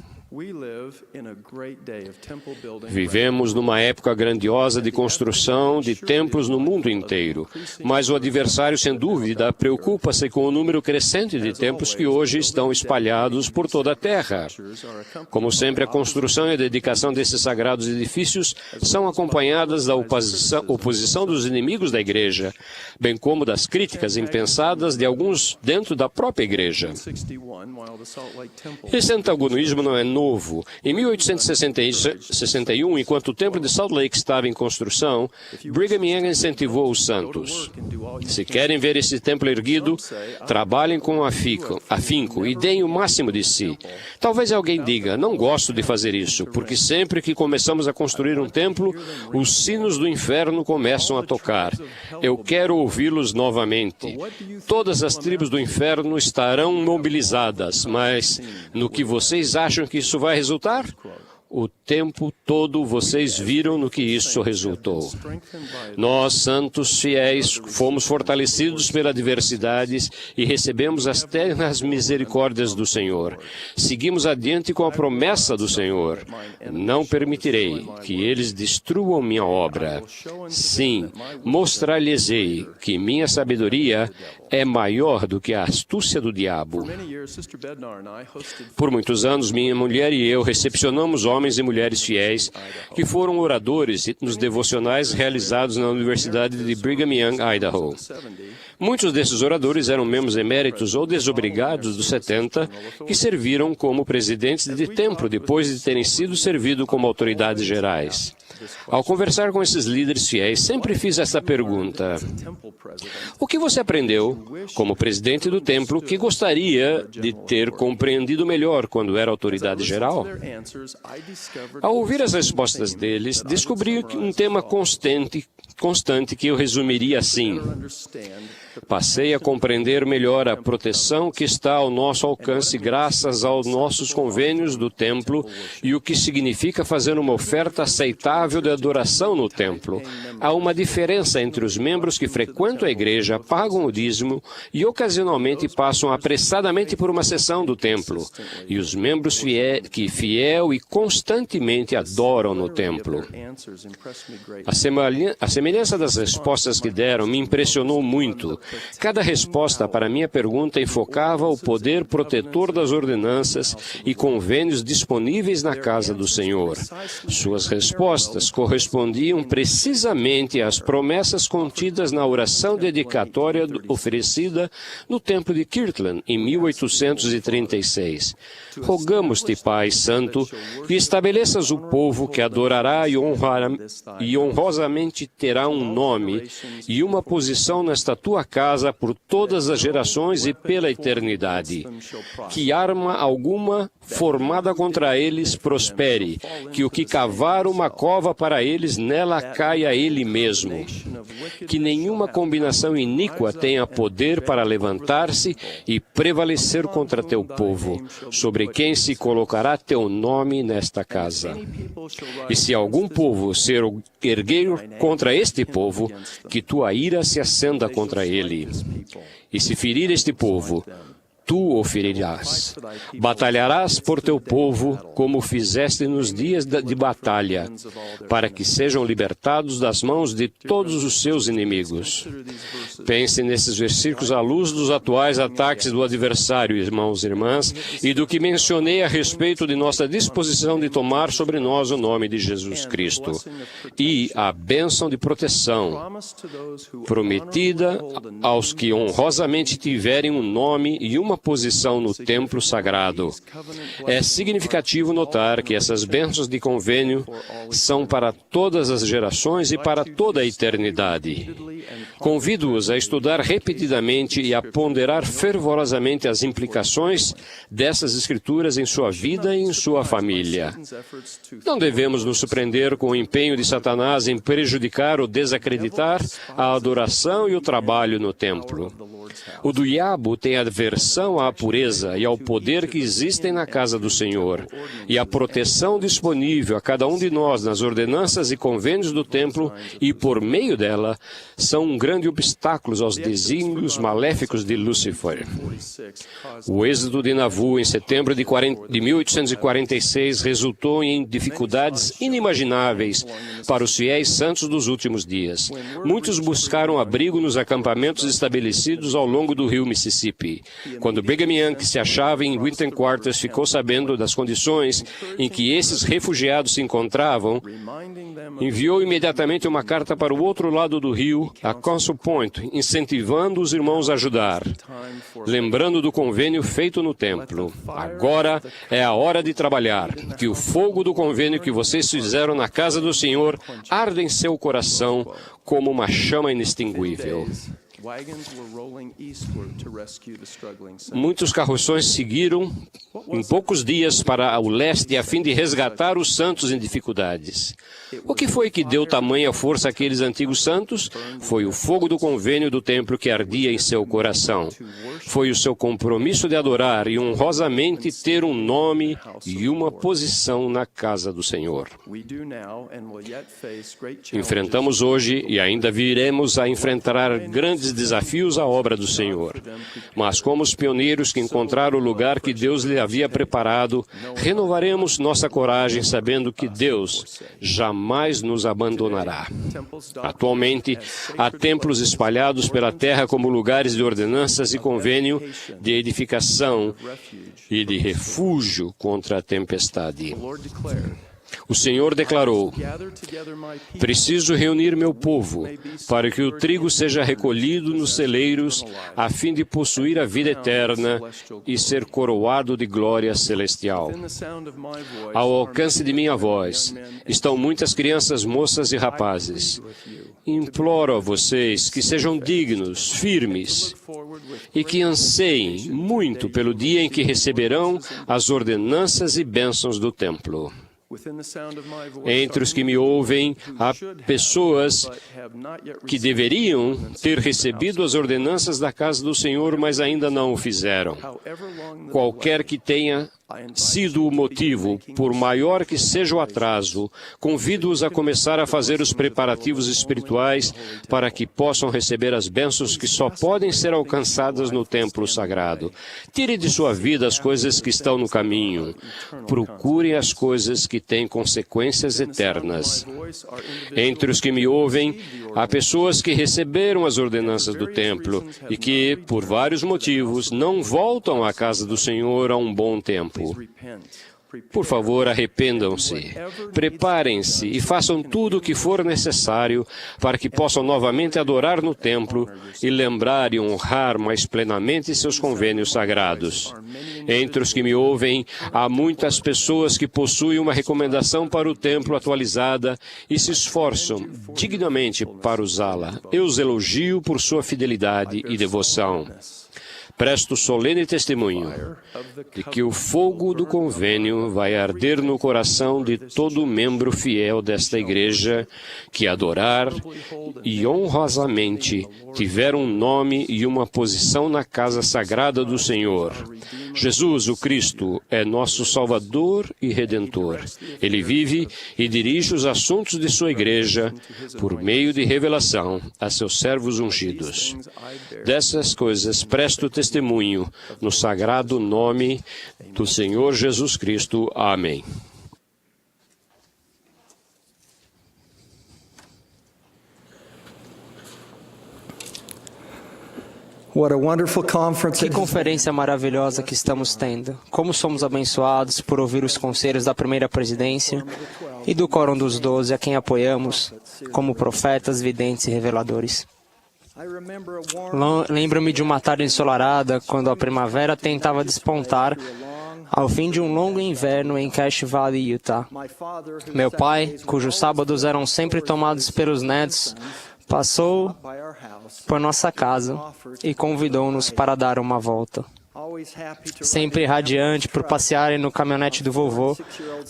Vivemos numa época grandiosa de construção de templos no mundo inteiro, mas o adversário, sem dúvida, preocupa-se com o número crescente de templos que hoje estão espalhados por toda a terra. Como sempre, a construção e a dedicação desses sagrados edifícios são acompanhadas da oposição dos inimigos da igreja, bem como das críticas impensadas de alguns dentro da própria igreja. Esse antagonismo não é novo. Em 1861, enquanto o templo de Salt Lake estava em construção, Brigham Young incentivou os santos: se querem ver esse templo erguido, trabalhem com afinco e deem o máximo de si. Talvez alguém diga: não gosto de fazer isso, porque sempre que começamos a construir um templo, os sinos do inferno começam a tocar. Eu quero ouvi-los novamente. Todas as tribos do inferno estarão mobilizadas, mas no que vocês acham que isso vai resultar? O tempo todo vocês viram no que isso resultou. Nós, santos fiéis, fomos fortalecidos pela adversidades e recebemos as ternas misericórdias do Senhor. Seguimos adiante com a promessa do Senhor: não permitirei que eles destruam minha obra. Sim, mostrar-lhes-ei que minha sabedoria é maior do que a astúcia do diabo. Por muitos anos, minha mulher e eu recepcionamos homens e mulheres fiéis que foram oradores nos devocionais realizados na Universidade de Brigham Young, Idaho. Muitos desses oradores eram membros eméritos ou desobrigados dos 70 que serviram como presidentes de templo depois de terem sido servidos como autoridades gerais. Ao conversar com esses líderes fiéis, sempre fiz essa pergunta: o que você aprendeu como presidente do templo que gostaria de ter compreendido melhor quando era autoridade geral? Ao ouvir as respostas deles, descobri um tema constante que eu resumiria assim: passei a compreender melhor a proteção que está ao nosso alcance graças aos nossos convênios do templo e o que significa fazer uma oferta aceitável de adoração no templo. Há uma diferença entre os membros que frequentam a igreja, pagam o dízimo e ocasionalmente passam apressadamente por uma sessão do templo, e os membros que fiel e constantemente adoram no templo. A semelhança das respostas que deram me impressionou muito. Cada resposta para minha pergunta enfocava o poder protetor das ordenanças e convênios disponíveis na casa do Senhor. Suas respostas correspondiam precisamente às promessas contidas na oração dedicatória oferecida no templo de Kirtland em 1836. Rogamos-te, Pai Santo, que estabeleças o povo que adorará e honrosamente terá um nome e uma posição nesta tua casa por todas as gerações e pela eternidade. Que arma alguma formada contra eles prospere, que o que cavar uma cova para eles, nela caia ele mesmo. Que nenhuma combinação iníqua tenha poder para levantar-se e prevalecer contra teu povo, sobre quem se colocará teu nome nesta casa. E se algum povo se erguer contra este povo, que tua ira se acenda contra ele. E se ferir este povo, tu o ferirás. Batalharás por teu povo, como fizeste nos dias de batalha, para que sejam libertados das mãos de todos os seus inimigos. Pense nesses versículos à luz dos atuais ataques do adversário, irmãos e irmãs, e do que mencionei a respeito de nossa disposição de tomar sobre nós o nome de Jesus Cristo. E a bênção de proteção, prometida aos que honrosamente tiverem um nome e uma posição no templo sagrado. É significativo notar que essas bênçãos de convênio são para todas as gerações e para toda a eternidade. Convido-os a estudar repetidamente e a ponderar fervorosamente as implicações dessas escrituras em sua vida e em sua família. Não devemos nos surpreender com o empenho de Satanás em prejudicar ou desacreditar a adoração e o trabalho no templo. O diabo tem aversão à pureza e ao poder que existem na casa do Senhor, e a proteção disponível a cada um de nós nas ordenanças e convênios do templo e por meio dela são um grande obstáculo aos desígnios maléficos de Lúcifer. O êxodo de Nauvoo em setembro de 1846 resultou em dificuldades inimagináveis para os fiéis santos dos últimos dias. Muitos buscaram abrigo nos acampamentos estabelecidos ao longo do rio Mississippi. Quando Brigham Young, que se achava em Winter Quarters, ficou sabendo das condições em que esses refugiados se encontravam, enviou imediatamente uma carta para o outro lado do rio, a Council Point, incentivando os irmãos a ajudar, lembrando do convênio feito no templo. Agora é a hora de trabalhar, que o fogo do convênio que vocês fizeram na casa do Senhor arde em seu coração como uma chama inextinguível. Muitos carroções seguiram em poucos dias para o leste a fim de resgatar os santos em dificuldades. O que foi que deu tamanha força àqueles antigos santos? Foi o fogo do convênio do templo que ardia em seu coração. Foi o seu compromisso de adorar e honrosamente ter um nome e uma posição na casa do Senhor. Enfrentamos hoje e ainda viremos a enfrentar grandes desafios à obra do Senhor. Mas como os pioneiros que encontraram o lugar que Deus lhe havia preparado, renovaremos nossa coragem sabendo que Deus jamais nos abandonará. Atualmente, há templos espalhados pela terra como lugares de ordenanças e convênio, de edificação e de refúgio contra a tempestade. O Senhor declarou: preciso reunir meu povo, para que o trigo seja recolhido nos celeiros, a fim de possuir a vida eterna e ser coroado de glória celestial. Ao alcance de minha voz estão muitas crianças, moças e rapazes. Imploro a vocês que sejam dignos, firmes, e que anseiem muito pelo dia em que receberão as ordenanças e bênçãos do templo. Entre os que me ouvem, há pessoas que deveriam ter recebido as ordenanças da casa do Senhor, mas ainda não o fizeram. Qualquer que tenha sido o motivo, por maior que seja o atraso, convido-os a começar a fazer os preparativos espirituais para que possam receber as bênçãos que só podem ser alcançadas no templo sagrado. Tire de sua vida as coisas que estão no caminho. Procure as coisas que têm consequências eternas. Entre os que me ouvem, há pessoas que receberam as ordenanças do templo e que, por vários motivos, não voltam à casa do Senhor há um bom tempo. Por favor, arrependam-se, preparem-se e façam tudo o que for necessário para que possam novamente adorar no templo e lembrar e honrar mais plenamente seus convênios sagrados. Entre os que me ouvem, há muitas pessoas que possuem uma recomendação para o templo atualizada e se esforçam dignamente para usá-la. Eu os elogio por sua fidelidade e devoção. Presto solene testemunho de que o fogo do convênio vai arder no coração de todo membro fiel desta igreja que adorar e honrosamente tiver um nome e uma posição na casa sagrada do Senhor. Jesus, o Cristo, é nosso Salvador e Redentor. Ele vive e dirige os assuntos de sua igreja por meio de revelação a seus servos ungidos. Dessas coisas presto testemunho no sagrado nome do Senhor Jesus Cristo. Amém. Que conferência maravilhosa que estamos tendo. Como somos abençoados por ouvir os conselhos da primeira presidência e do Quórum dos 12, a quem apoiamos como profetas, videntes e reveladores. Lembro-me de uma tarde ensolarada, quando a primavera tentava despontar ao fim de um longo inverno em Cache Valley, Utah. Meu pai, cujos sábados eram sempre tomados pelos netos, passou por nossa casa e convidou-nos para dar uma volta. Sempre radiante por passearem no caminhonete do vovô,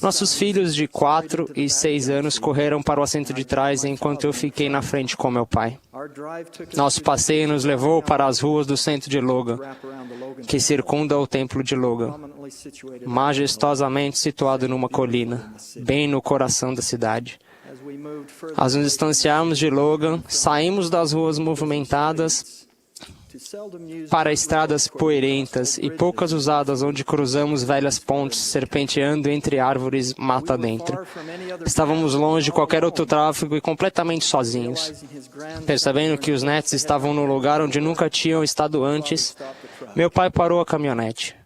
nossos filhos de 4 e 6 anos correram para o assento de trás enquanto eu fiquei na frente com meu pai. Nosso passeio nos levou para as ruas do centro de Logan, que circunda o templo de Logan, majestosamente situado numa colina, bem no coração da cidade. Ao nos distanciarmos de Logan, saímos das ruas movimentadas para estradas poeirentas e poucas usadas onde cruzamos velhas pontes serpenteando entre árvores mata dentro. Estávamos longe de qualquer outro tráfego e completamente sozinhos. Percebendo que os netos estavam no lugar onde nunca tinham estado antes, meu pai parou a caminhonete.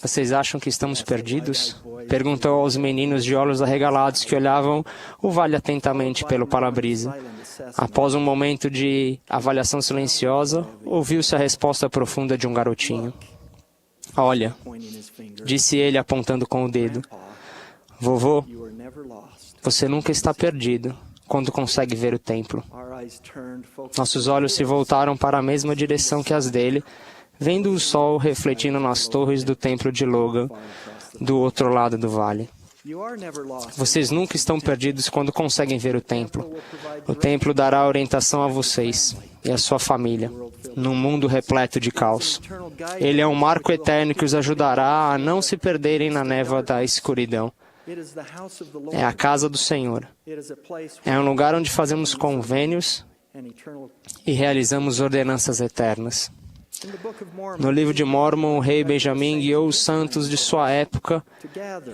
Vocês acham que estamos perdidos? Perguntou aos meninos de olhos arregalados que olhavam o vale atentamente pelo para-brisa. Após um momento de avaliação silenciosa, ouviu-se a resposta profunda de um garotinho. Olha, disse ele apontando com o dedo. Vovô, você nunca está perdido quando consegue ver o templo. Nossos olhos se voltaram para a mesma direção que as dele, vendo o sol refletindo nas torres do templo de Logan, do outro lado do vale. Vocês nunca estão perdidos quando conseguem ver o templo. O templo dará orientação a vocês e a sua família, num mundo repleto de caos. Ele é um marco eterno que os ajudará a não se perderem na névoa da escuridão. É a casa do Senhor. É um lugar onde fazemos convênios e realizamos ordenanças eternas. No livro de Mórmon, o rei Benjamim guiou os santos de sua época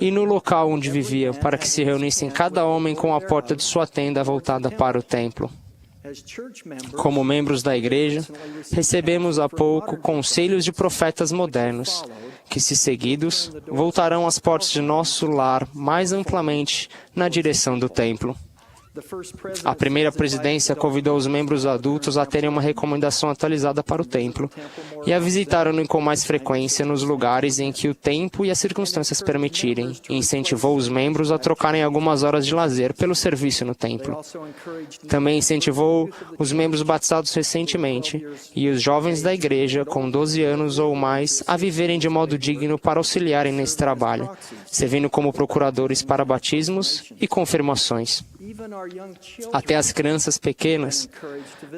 e no local onde vivia, para que se reunissem cada homem com a porta de sua tenda voltada para o templo. Como membros da igreja, recebemos há pouco conselhos de profetas modernos, que, se seguidos, voltarão as portas de nosso lar mais amplamente na direção do templo. A primeira presidência convidou os membros adultos a terem uma recomendação atualizada para o templo e a visitaram-no com mais frequência nos lugares em que o tempo e as circunstâncias permitirem, e incentivou os membros a trocarem algumas horas de lazer pelo serviço no templo. Também incentivou os membros batizados recentemente e os jovens da igreja com 12 anos ou mais a viverem de modo digno para auxiliarem nesse trabalho, servindo como procuradores para batismos e confirmações. Até as crianças pequenas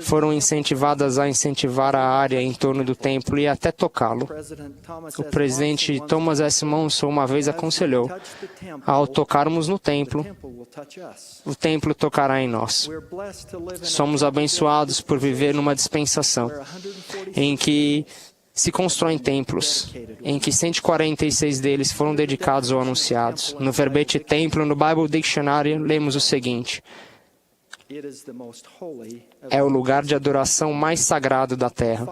foram incentivadas a incentivar a área em torno do templo e até tocá-lo. O presidente Thomas S. Monson uma vez aconselhou: ao tocarmos no templo, o templo tocará em nós. Somos abençoados por viver numa dispensação em que se constroem templos, em que 146 deles foram dedicados ou anunciados. No verbete templo, no Bible Dictionary, lemos o seguinte: é o lugar de adoração mais sagrado da terra.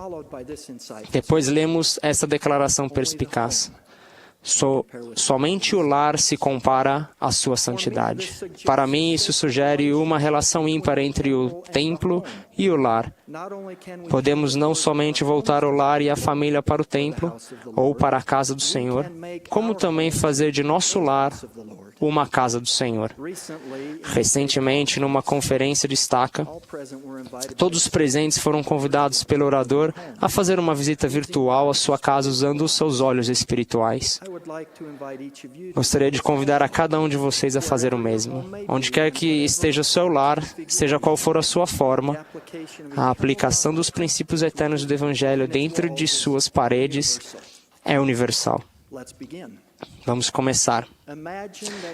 Depois lemos essa declaração perspicaz: Somente o lar se compara à sua santidade. Para mim, isso sugere uma relação ímpar entre o templo e o lar. Podemos não somente voltar o lar e a família para o templo ou para a casa do Senhor, como também fazer de nosso lar uma casa do Senhor. Recentemente, numa conferência de estaca, todos os presentes foram convidados pelo orador a fazer uma visita virtual à sua casa usando os seus olhos espirituais. Gostaria de convidar a cada um de vocês a fazer o mesmo. Onde quer que esteja o seu lar, seja qual for a sua forma, a aplicação dos princípios eternos do Evangelho dentro de suas paredes é universal. Vamos começar.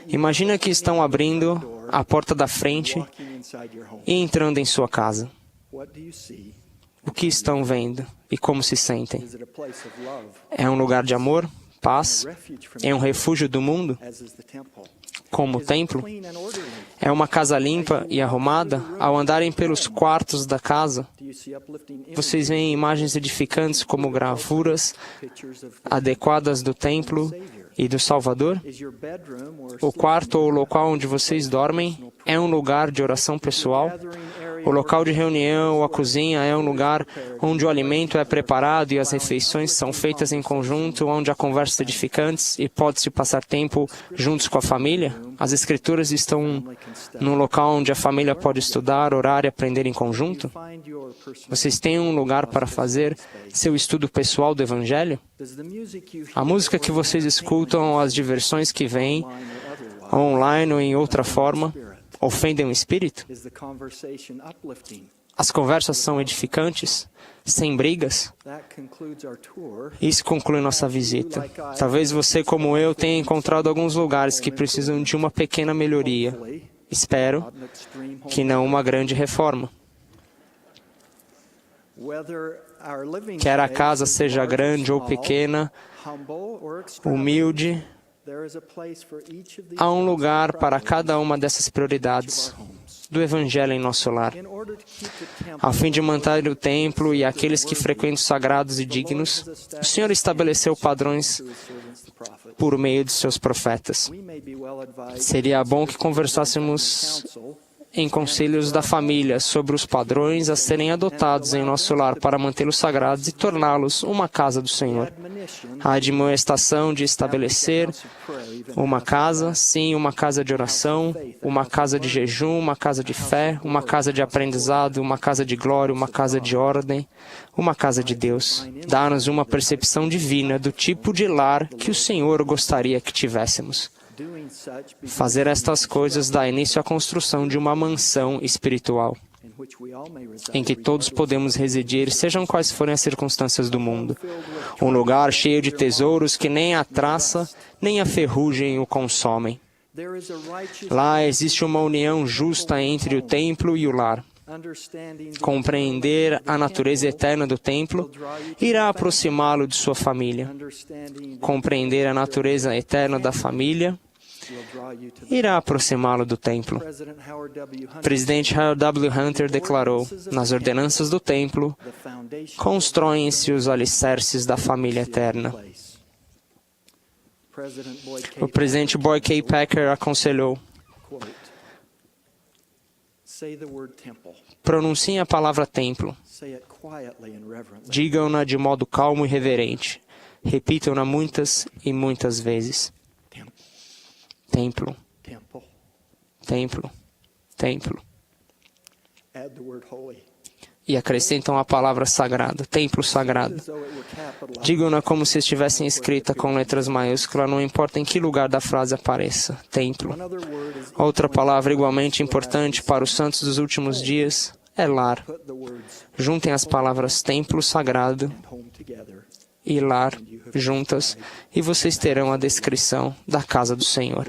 Imagina que estão abrindo a porta da frente e entrando em sua casa. O que estão vendo e como se sentem? É um lugar de amor, paz? É um refúgio do mundo? Como o templo? É uma casa limpa e arrumada? Ao andarem pelos quartos da casa, vocês veem imagens edificantes como gravuras adequadas do templo e do Salvador? O quarto ou o local onde vocês dormem é um lugar de oração pessoal? O local de reunião ou a cozinha é um lugar onde o alimento é preparado e as refeições são feitas em conjunto, onde há conversas edificantes e pode-se passar tempo juntos com a família? As Escrituras estão num local onde a família pode estudar, orar e aprender em conjunto? Vocês têm um lugar para fazer seu estudo pessoal do Evangelho? A música que vocês escutam, as diversões que vêm, online ou em outra forma, ofendem o espírito? As conversas são edificantes, sem brigas? Isso conclui nossa visita. Talvez você, como eu, tenha encontrado alguns lugares que precisam de uma pequena melhoria. Espero que não uma grande reforma. Quer a casa seja grande ou pequena, humilde, há um lugar para cada uma dessas prioridades do Evangelho em nosso lar. A fim de manter o templo e aqueles que frequentam os sagrados e dignos, o Senhor estabeleceu padrões por meio de seus profetas. Seria bom que conversássemos em conselhos da família sobre os padrões a serem adotados em nosso lar para mantê-los sagrados e torná-los uma casa do Senhor. A admoestação de estabelecer uma casa, sim, uma casa de oração, uma casa de jejum, uma casa de fé, uma casa de aprendizado, uma casa de glória, uma casa de ordem, uma casa de Deus. Dá-nos uma percepção divina do tipo de lar que o Senhor gostaria que tivéssemos. Fazer estas coisas dá início à construção de uma mansão espiritual, em que todos podemos residir, sejam quais forem as circunstâncias do mundo. Um lugar cheio de tesouros que nem a traça, nem a ferrugem o consomem. Lá existe uma união justa entre o templo e o lar. Compreender a natureza eterna do templo irá aproximá-lo de sua família. Compreender a natureza eterna da família irá aproximá-lo do templo. O presidente Howard W. Hunter declarou: nas ordenanças do templo, constroem-se os alicerces da família eterna. O presidente Boyd K. Packer aconselhou: pronunciem a palavra templo. Digam-na de modo calmo e reverente. Repitam-na muitas e muitas vezes. Templo, templo, templo. E acrescentam a palavra sagrado, templo sagrado. Digam-na como se estivessem escrita com letras maiúsculas, não importa em que lugar da frase apareça, templo. Outra palavra igualmente importante para os santos dos últimos dias é lar. Juntem as palavras templo sagrado e lar juntas, e vocês terão a descrição da casa do Senhor.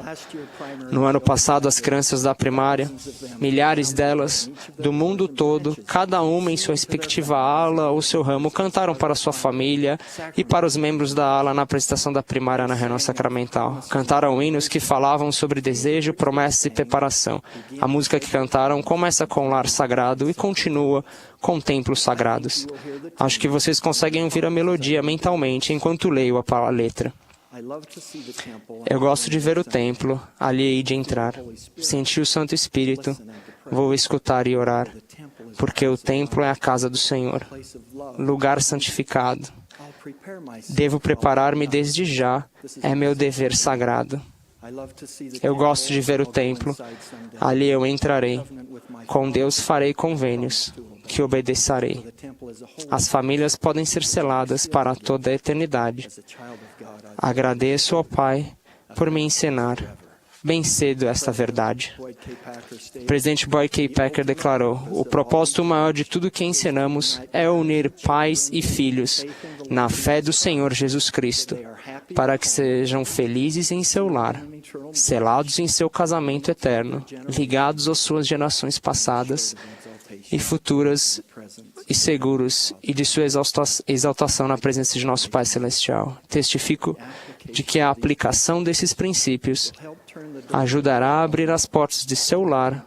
No ano passado, as crianças da primária, milhares delas, do mundo todo, cada uma em sua respectiva ala ou seu ramo, cantaram para sua família e para os membros da ala na apresentação da primária na reunião sacramental. Cantaram hinos que falavam sobre desejo, promessas e preparação. A música que cantaram começa com lar sagrado e continua com templos sagrados. Acho que vocês conseguem ouvir a melodia mentalmente enquanto leio a letra. Eu gosto de ver o templo, ali hei de entrar. Sentir o Santo Espírito, vou escutar e orar, porque o templo é a casa do Senhor, lugar santificado. Devo preparar-me desde já, é meu dever sagrado. Eu gosto de ver o templo, ali eu entrarei. Com Deus farei convênios, que obedecerei. As famílias podem ser seladas para toda a eternidade. Agradeço ao Pai por me ensinar bem cedo esta verdade. O presidente Boyd K. Packer declarou: o propósito maior de tudo que ensinamos é unir pais e filhos na fé do Senhor Jesus Cristo, para que sejam felizes em seu lar, selados em seu casamento eterno, ligados às suas gerações passadas e futuras e seguros e de sua exaltação na presença de nosso Pai Celestial. Testifico de que a aplicação desses princípios ajudará a abrir as portas de seu lar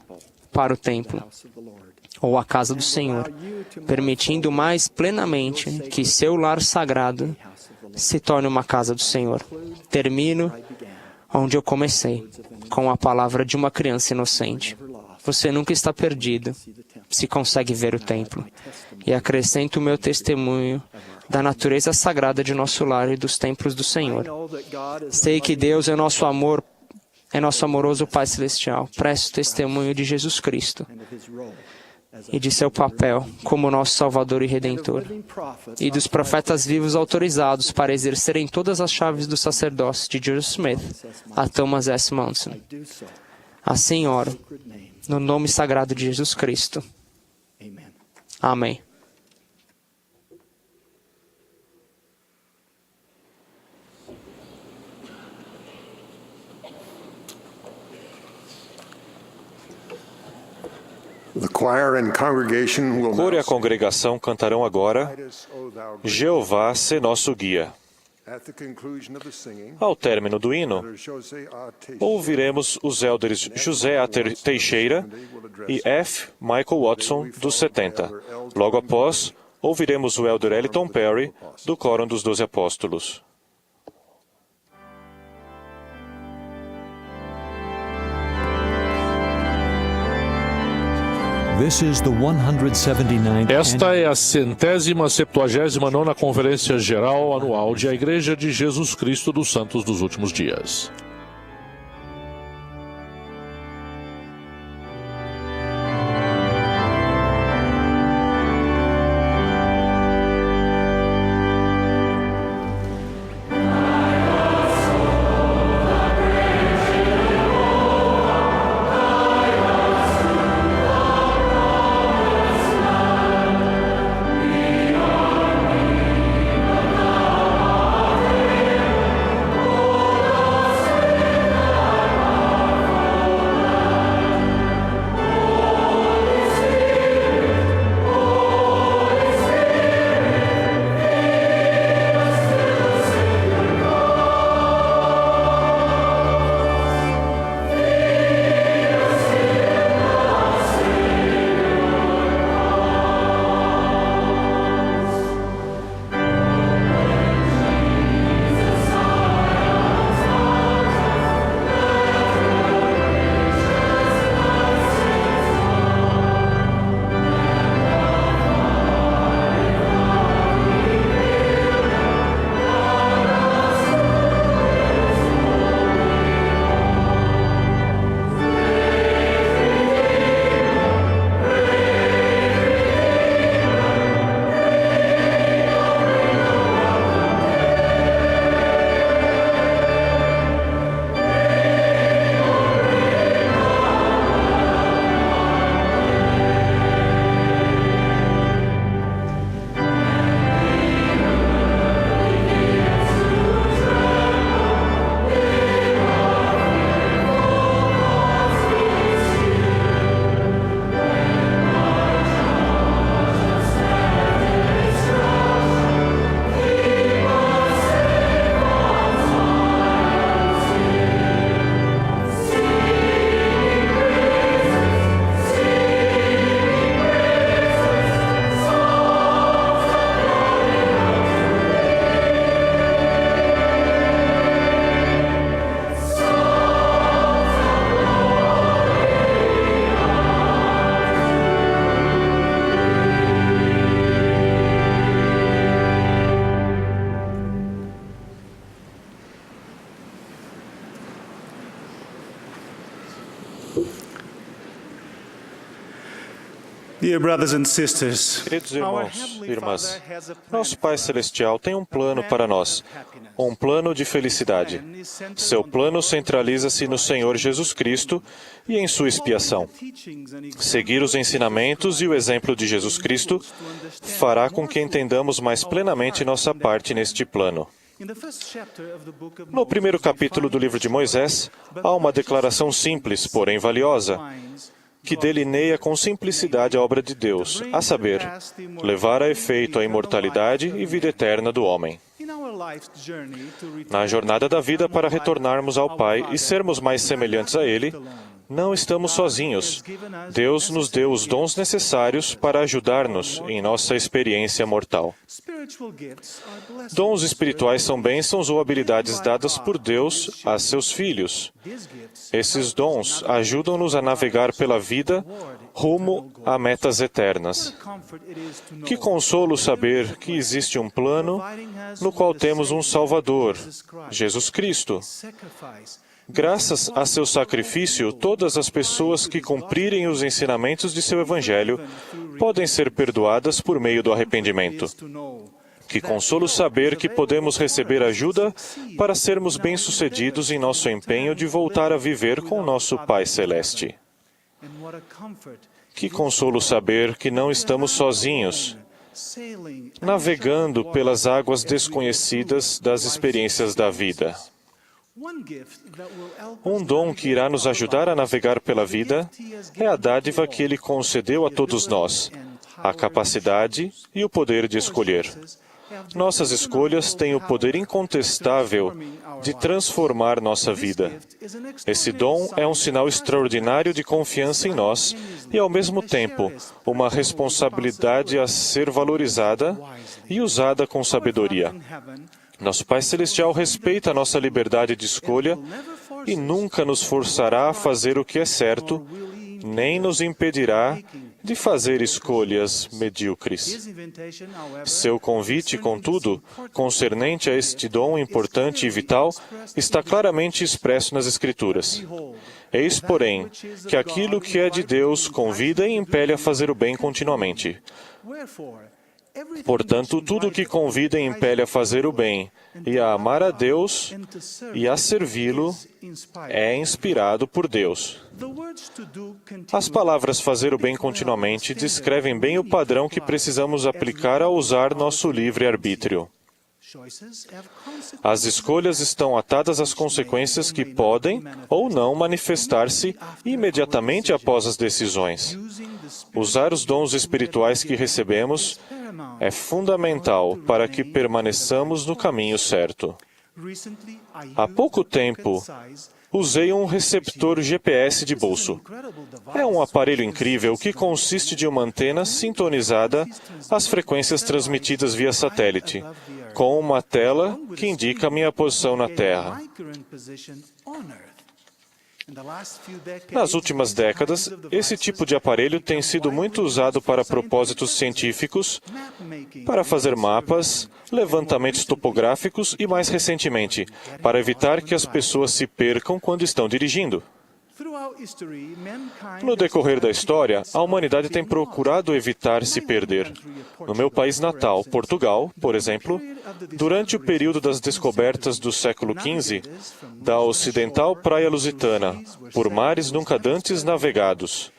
para o templo ou a casa do Senhor, permitindo mais plenamente que seu lar sagrado se torne uma casa do Senhor. Termino onde eu comecei, com a palavra de uma criança inocente. Você nunca está perdido se consegue ver o templo. E acrescento o meu testemunho da natureza sagrada de nosso lar e dos templos do Senhor. Sei que Deus é nosso amor, é nosso amoroso Pai Celestial. Presto testemunho de Jesus Cristo e de seu papel como nosso Salvador e Redentor, e dos profetas vivos autorizados para exercerem todas as chaves do sacerdócio de Joseph Smith a Thomas S. Monson. Assim oro, no nome sagrado de Jesus Cristo. Amém. O coro e a congregação cantarão agora Jeová se nosso guia. Ao término do hino, ouviremos os élderes José A. Teixeira e F. Michael Watson, dos 70. Logo após, ouviremos o élder Eliton Perry, do Quórum dos 12 Apóstolos. Esta é a 179ª Conferência Geral Anual de A Igreja de Jesus Cristo dos Santos dos Últimos Dias. Dear brothers and sisters, Queridos irmãos e irmãs, nosso Pai Celestial tem um plano para nós, um plano de felicidade. Seu plano centraliza-se no Senhor Jesus Cristo e em sua expiação. Seguir os ensinamentos e o exemplo de Jesus Cristo fará com que entendamos mais plenamente nossa parte neste plano. No primeiro capítulo do livro de Moisés, há uma declaração simples, porém valiosa, que delineia com simplicidade a obra de Deus, a saber, levar a efeito a imortalidade e vida eterna do homem. Na jornada da vida para retornarmos ao Pai e sermos mais semelhantes a Ele, não estamos sozinhos. Deus nos deu os dons necessários para ajudar-nos em nossa experiência mortal. Dons espirituais são bênçãos ou habilidades dadas por Deus a seus filhos. Esses dons ajudam-nos a navegar pela vida rumo a metas eternas. Que consolo saber que existe um plano no qual temos um Salvador, Jesus Cristo. Graças a seu sacrifício, todas as pessoas que cumprirem os ensinamentos de seu Evangelho podem ser perdoadas por meio do arrependimento. Que consolo saber que podemos receber ajuda para sermos bem-sucedidos em nosso empenho de voltar a viver com nosso Pai Celeste. Que consolo saber que não estamos sozinhos, navegando pelas águas desconhecidas das experiências da vida. Um dom que irá nos ajudar a navegar pela vida é a dádiva que Ele concedeu a todos nós, a capacidade e o poder de escolher. Nossas escolhas têm o poder incontestável de transformar nossa vida. Esse dom é um sinal extraordinário de confiança em nós e, ao mesmo tempo, uma responsabilidade a ser valorizada e usada com sabedoria. Nosso Pai Celestial respeita a nossa liberdade de escolha e nunca nos forçará a fazer o que é certo, nem nos impedirá de fazer escolhas medíocres. Seu convite, contudo, concernente a este dom importante e vital, está claramente expresso nas Escrituras. Eis, porém, que aquilo que é de Deus convida e impele a fazer o bem continuamente. Portanto, tudo que convida e impele a fazer o bem e a amar a Deus e a servi-lo é inspirado por Deus. As palavras fazer o bem continuamente descrevem bem o padrão que precisamos aplicar ao usar nosso livre-arbítrio. As escolhas estão atadas às consequências que podem ou não manifestar-se imediatamente após as decisões. Usar os dons espirituais que recebemos é fundamental para que permaneçamos no caminho certo. Há pouco tempo, usei um receptor GPS de bolso. É um aparelho incrível que consiste de uma antena sintonizada às frequências transmitidas via satélite, com uma tela que indica a minha posição na Terra. Nas últimas décadas, esse tipo de aparelho tem sido muito usado para propósitos científicos, para fazer mapas, levantamentos topográficos e, mais recentemente, para evitar que as pessoas se percam quando estão dirigindo. No decorrer da história, a humanidade tem procurado evitar se perder. No meu país natal, Portugal, por exemplo, durante o período das descobertas do século XV, da ocidental Praia Lusitana, por mares nunca dantes navegados,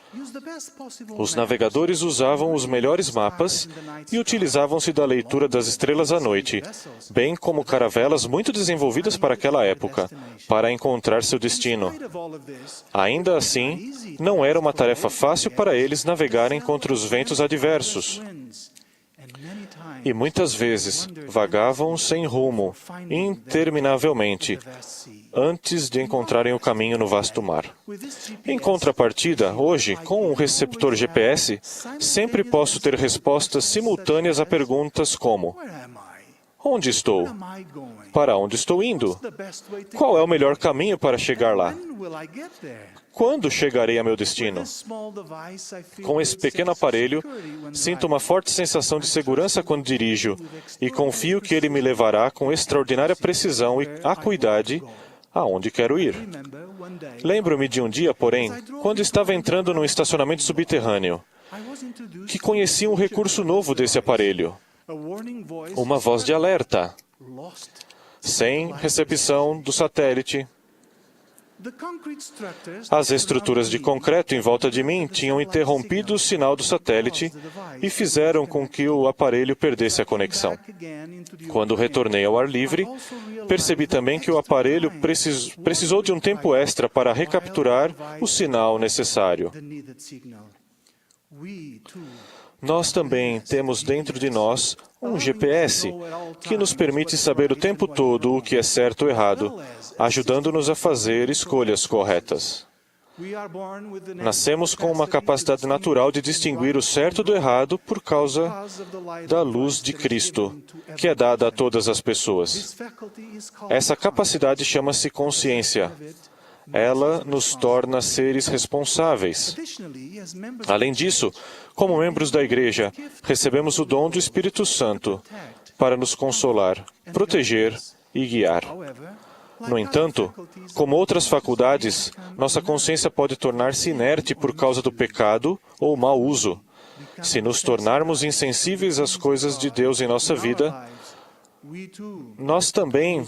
os navegadores usavam os melhores mapas e utilizavam-se da leitura das estrelas à noite, bem como caravelas muito desenvolvidas para aquela época, para encontrar seu destino. Ainda assim, não era uma tarefa fácil para eles navegarem contra os ventos adversos. E muitas vezes vagavam sem rumo, interminavelmente, antes de encontrarem o caminho no vasto mar. Em contrapartida, hoje, com um receptor GPS, sempre posso ter respostas simultâneas a perguntas como: onde estou? Para onde estou indo? Qual é o melhor caminho para chegar lá? Quando chegarei a meu destino? Com esse pequeno aparelho, sinto uma forte sensação de segurança quando dirijo e confio que ele me levará com extraordinária precisão e acuidade aonde quero ir. Lembro-me de um dia, porém, quando estava entrando num estacionamento subterrâneo. que conheci um recurso novo desse aparelho, uma voz de alerta, sem recepção do satélite. As estruturas de concreto em volta de mim tinham interrompido o sinal do satélite e fizeram com que o aparelho perdesse a conexão. Quando retornei ao ar livre, percebi também que o aparelho precisou de um tempo extra para recapturar o sinal necessário. Nós também temos dentro de nós um GPS que nos permite saber o tempo todo o que é certo ou errado, ajudando-nos a fazer escolhas corretas. Nascemos com uma capacidade natural de distinguir o certo do errado por causa da luz de Cristo, que é dada a todas as pessoas. Essa capacidade chama-se consciência. Ela nos torna seres responsáveis. Além disso, como membros da Igreja, recebemos o dom do Espírito Santo para nos consolar, proteger e guiar. No entanto, como outras faculdades, nossa consciência pode tornar-se inerte por causa do pecado ou mau uso. Se nos tornarmos insensíveis às coisas de Deus em nossa vida, nós também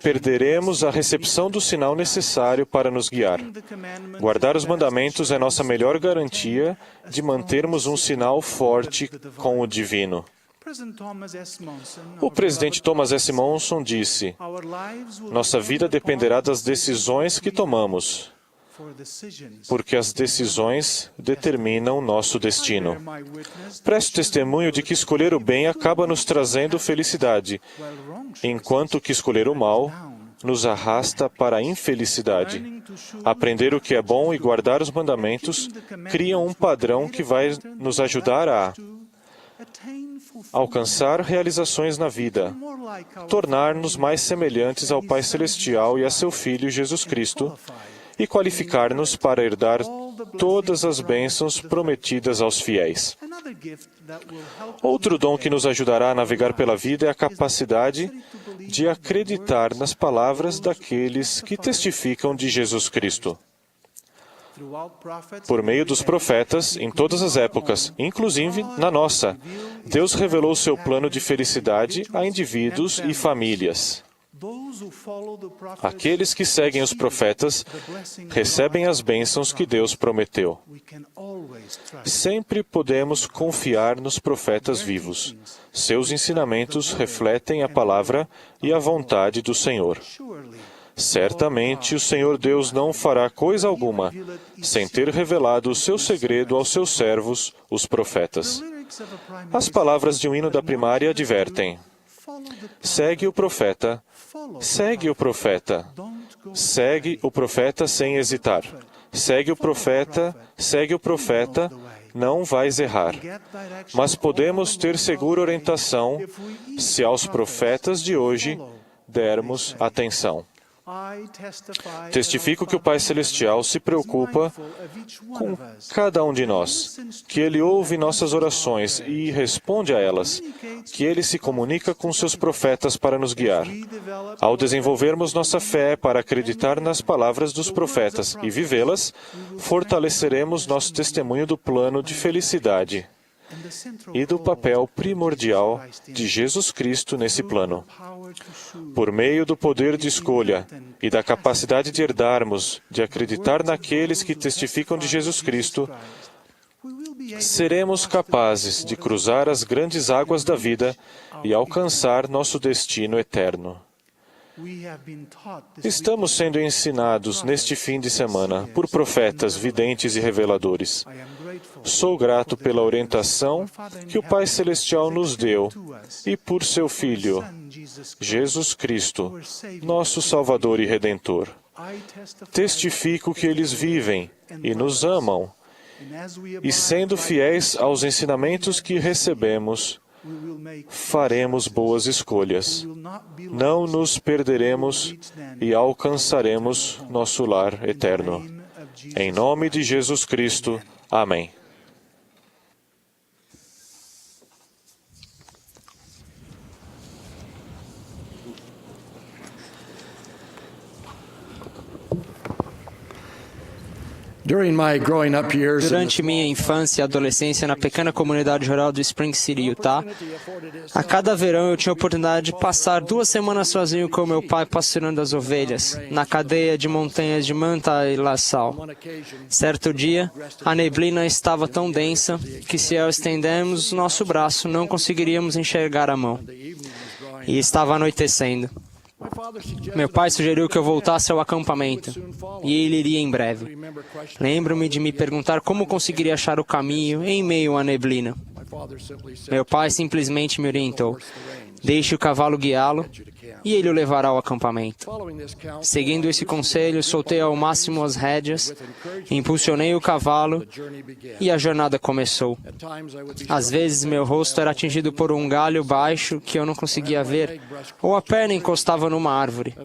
perderemos a recepção do sinal necessário para nos guiar. Guardar os mandamentos é nossa melhor garantia de mantermos um sinal forte com o divino. O presidente Thomas S. Monson disse: "Nossa vida dependerá das decisões que tomamos, porque as decisões determinam nosso destino." Presto testemunho de que escolher o bem acaba nos trazendo felicidade, enquanto que escolher o mal nos arrasta para a infelicidade. Aprender o que é bom e guardar os mandamentos criam um padrão que vai nos ajudar a alcançar realizações na vida, tornar-nos mais semelhantes ao Pai Celestial e a seu Filho Jesus Cristo, e qualificar-nos para herdar todas as bênçãos prometidas aos fiéis. Outro dom que nos ajudará a navegar pela vida é a capacidade de acreditar nas palavras daqueles que testificam de Jesus Cristo. Por meio dos profetas, em todas as épocas, inclusive na nossa, Deus revelou seu plano de felicidade a indivíduos e famílias. Aqueles que seguem os profetas recebem as bênçãos que Deus prometeu. Sempre podemos confiar nos profetas vivos. Seus ensinamentos refletem a palavra e a vontade do Senhor. Certamente o Senhor Deus não fará coisa alguma sem ter revelado o seu segredo aos seus servos, os profetas. As palavras de um hino da primária advertem: segue o profeta, segue o profeta, segue o profeta sem hesitar. Segue o profeta, não vais errar. Mas podemos ter segura orientação se aos profetas de hoje dermos atenção. Testifico que o Pai Celestial se preocupa com cada um de nós, que Ele ouve nossas orações e responde a elas, que Ele se comunica com seus profetas para nos guiar. Ao desenvolvermos nossa fé para acreditar nas palavras dos profetas e vivê-las, fortaleceremos nosso testemunho do plano de felicidade e do papel primordial de Jesus Cristo nesse plano. Por meio do poder de escolha e da capacidade de herdarmos, de acreditar naqueles que testificam de Jesus Cristo, seremos capazes de cruzar as grandes águas da vida e alcançar nosso destino eterno. Estamos sendo ensinados neste fim de semana por profetas, videntes e reveladores. Sou grato pela orientação que o Pai Celestial nos deu e por seu Filho, Jesus Cristo, nosso Salvador e Redentor. Testifico que eles vivem e nos amam, e sendo fiéis aos ensinamentos que recebemos, faremos boas escolhas. Não nos perderemos e alcançaremos nosso lar eterno. Em nome de Jesus Cristo. Amém. Durante minha infância e adolescência na pequena comunidade rural de Spring City, Utah, a cada verão eu tinha a oportunidade de passar 2 semanas sozinho com meu pai pastorando as ovelhas, na cadeia de montanhas de Manta e La Salle. Certo dia, a neblina estava tão densa que se ao estendermos nosso braço não conseguiríamos enxergar a mão. E estava anoitecendo. Meu pai sugeriu que eu voltasse ao acampamento, e ele iria em breve. Lembro-me de me perguntar como conseguiria achar o caminho em meio à neblina. Meu pai simplesmente me orientou: deixe o cavalo guiá-lo e ele o levará ao acampamento. Seguindo esse conselho, soltei ao máximo as rédeas, impulsionei o cavalo e a jornada começou. Às vezes, meu rosto era atingido por um galho baixo que eu não conseguia ver, ou a perna encostava numa árvore.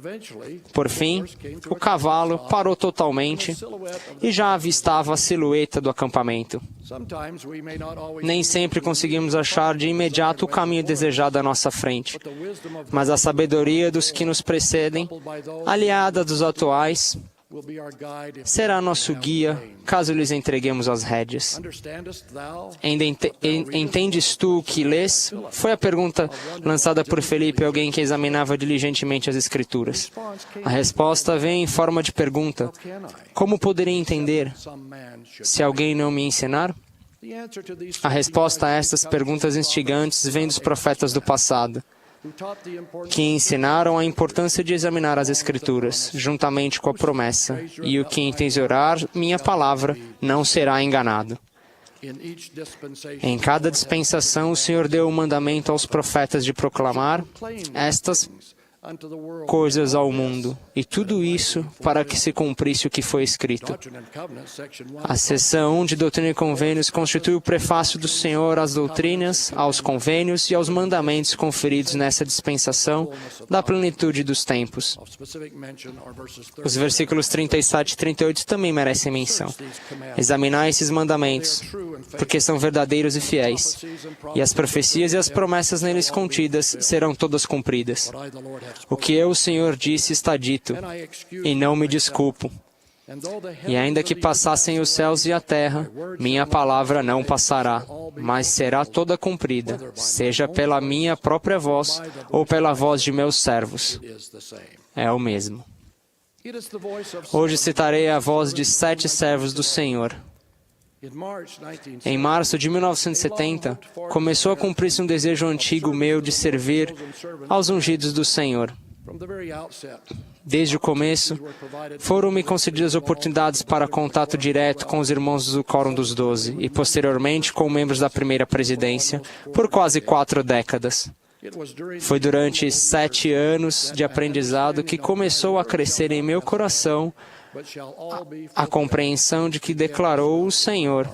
Por fim, o cavalo parou totalmente e já avistava a silhueta do acampamento. Nem sempre conseguimos achar de imediato o caminho desejado à nossa frente, mas a sabedoria dos que nos precedem, aliada dos atuais, será nosso guia caso lhes entreguemos as rédeas. Entendes tu o que lês? Foi a pergunta lançada por Felipe, alguém que examinava diligentemente as Escrituras. A resposta vem em forma de pergunta: como poderia entender se alguém não me ensinar? A resposta a estas perguntas instigantes vem dos profetas do passado, que ensinaram a importância de examinar as Escrituras, juntamente com a promessa, e o que intencionar minha palavra não será enganado. Em cada dispensação, o Senhor deu o mandamento aos profetas de proclamar estas coisas ao mundo, e tudo isso para que se cumprisse o que foi escrito. A seção 1 de Doutrina e Convênios constitui o prefácio do Senhor às doutrinas, aos convênios e aos mandamentos conferidos nessa dispensação da plenitude dos tempos. Os versículos 37 e 38 também merecem menção. Examinai esses mandamentos, porque são verdadeiros e fiéis, e as profecias e as promessas neles contidas serão todas cumpridas. O que eu, o Senhor, disse está dito, e não me desculpo. E ainda que passassem os céus e a terra, minha palavra não passará, mas será toda cumprida, seja pela minha própria voz ou pela voz de meus servos. É o mesmo. Hoje citarei a voz de 7 servos do Senhor. Em março de 1970, começou a cumprir-se um desejo antigo meu de servir aos ungidos do Senhor. Desde o começo, foram-me concedidas oportunidades para contato direto com os irmãos do Quórum dos 12 e, posteriormente, com membros da primeira presidência, por quase 4 décadas. Foi durante 7 anos de aprendizado que começou a crescer em meu coração a compreensão de que declarou o Senhor.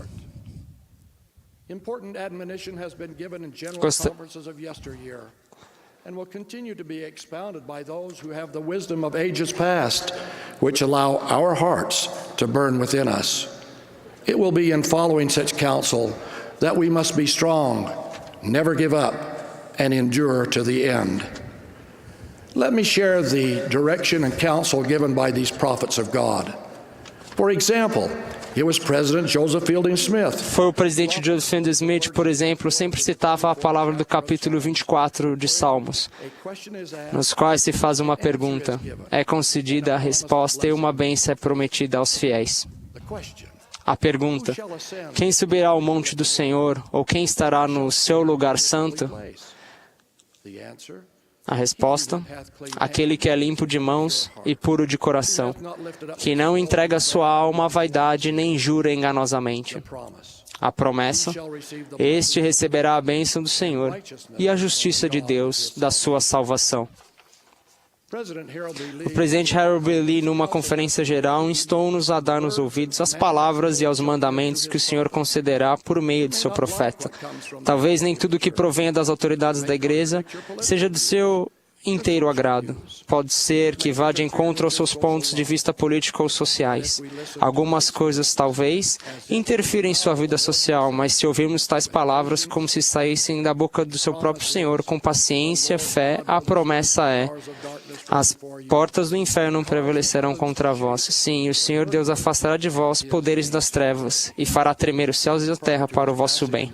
And will continue to be expounded by those who have the wisdom of ages past, which allow our hearts to burn within us. It will be in following such counsel that we must be strong, never give up, and endure to the end. Let me share the direction and counsel given by these prophets of God. For example, it was President Joseph Fielding Smith. Foi o presidente Joseph Fielding Smith, por exemplo, sempre citava a palavra do capítulo 24 de Salmos, nos quais se faz uma pergunta, é concedida a resposta e uma bênção é prometida aos fiéis. A pergunta, quem subirá ao monte do Senhor, ou quem estará no seu lugar santo? A resposta, aquele que é limpo de mãos e puro de coração, que não entrega sua alma à vaidade nem jura enganosamente. A promessa, este receberá a bênção do Senhor e a justiça de Deus, da sua salvação. O presidente Harold B. Lee, numa conferência geral, instou-nos a dar nos ouvidos as palavras e aos mandamentos que o Senhor concederá por meio de seu profeta. Talvez nem tudo que provenha das autoridades da igreja seja do seu inteiro agrado. Pode ser que vá de encontro aos seus pontos de vista políticos ou sociais. Algumas coisas, talvez, interfiram em sua vida social, mas se ouvirmos tais palavras como se saíssem da boca do seu próprio Senhor, com paciência, fé, a promessa é: as portas do inferno prevalecerão contra vós. Sim, o Senhor Deus afastará de vós poderes das trevas e fará tremer os céus e a terra para o vosso bem.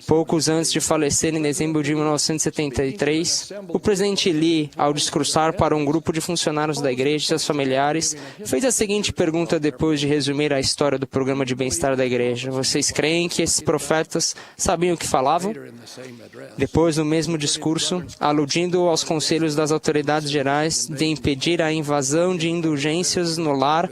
Poucos antes de falecer, em dezembro de 1973, o presidente Lee, ao discursar para um grupo de funcionários da igreja e seus familiares, fez a seguinte pergunta depois de resumir a história do programa de bem-estar da igreja: vocês creem que esses profetas sabiam o que falavam? Depois, no mesmo discurso, aludindo aos conselhos das autoridades gerais de impedir a invasão de indulgências no lar,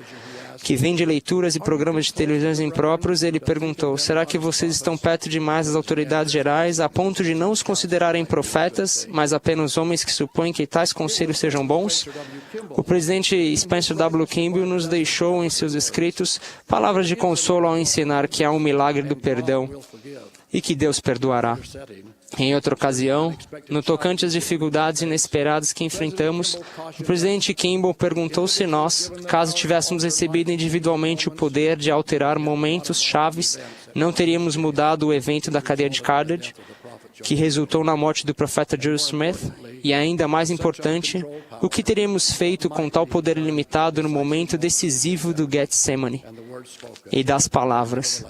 que vem de leituras e programas de televisão impróprios, ele perguntou: será que vocês estão perto demais das autoridades gerais a ponto de não os considerarem profetas, mas apenas homens que supõem que tais conselhos sejam bons? O presidente Spencer W. Kimball nos deixou em seus escritos palavras de consolo ao ensinar que há um milagre do perdão e que Deus perdoará. Em outra ocasião, no tocante às dificuldades inesperadas que enfrentamos, o presidente Kimball perguntou se nós, caso tivéssemos recebido individualmente o poder de alterar momentos chaves, não teríamos mudado o evento da cadeia de Carthage, que resultou na morte do profeta Joseph Smith, e ainda mais importante, o que teríamos feito com tal poder ilimitado no momento decisivo do Getsemane. E das palavras: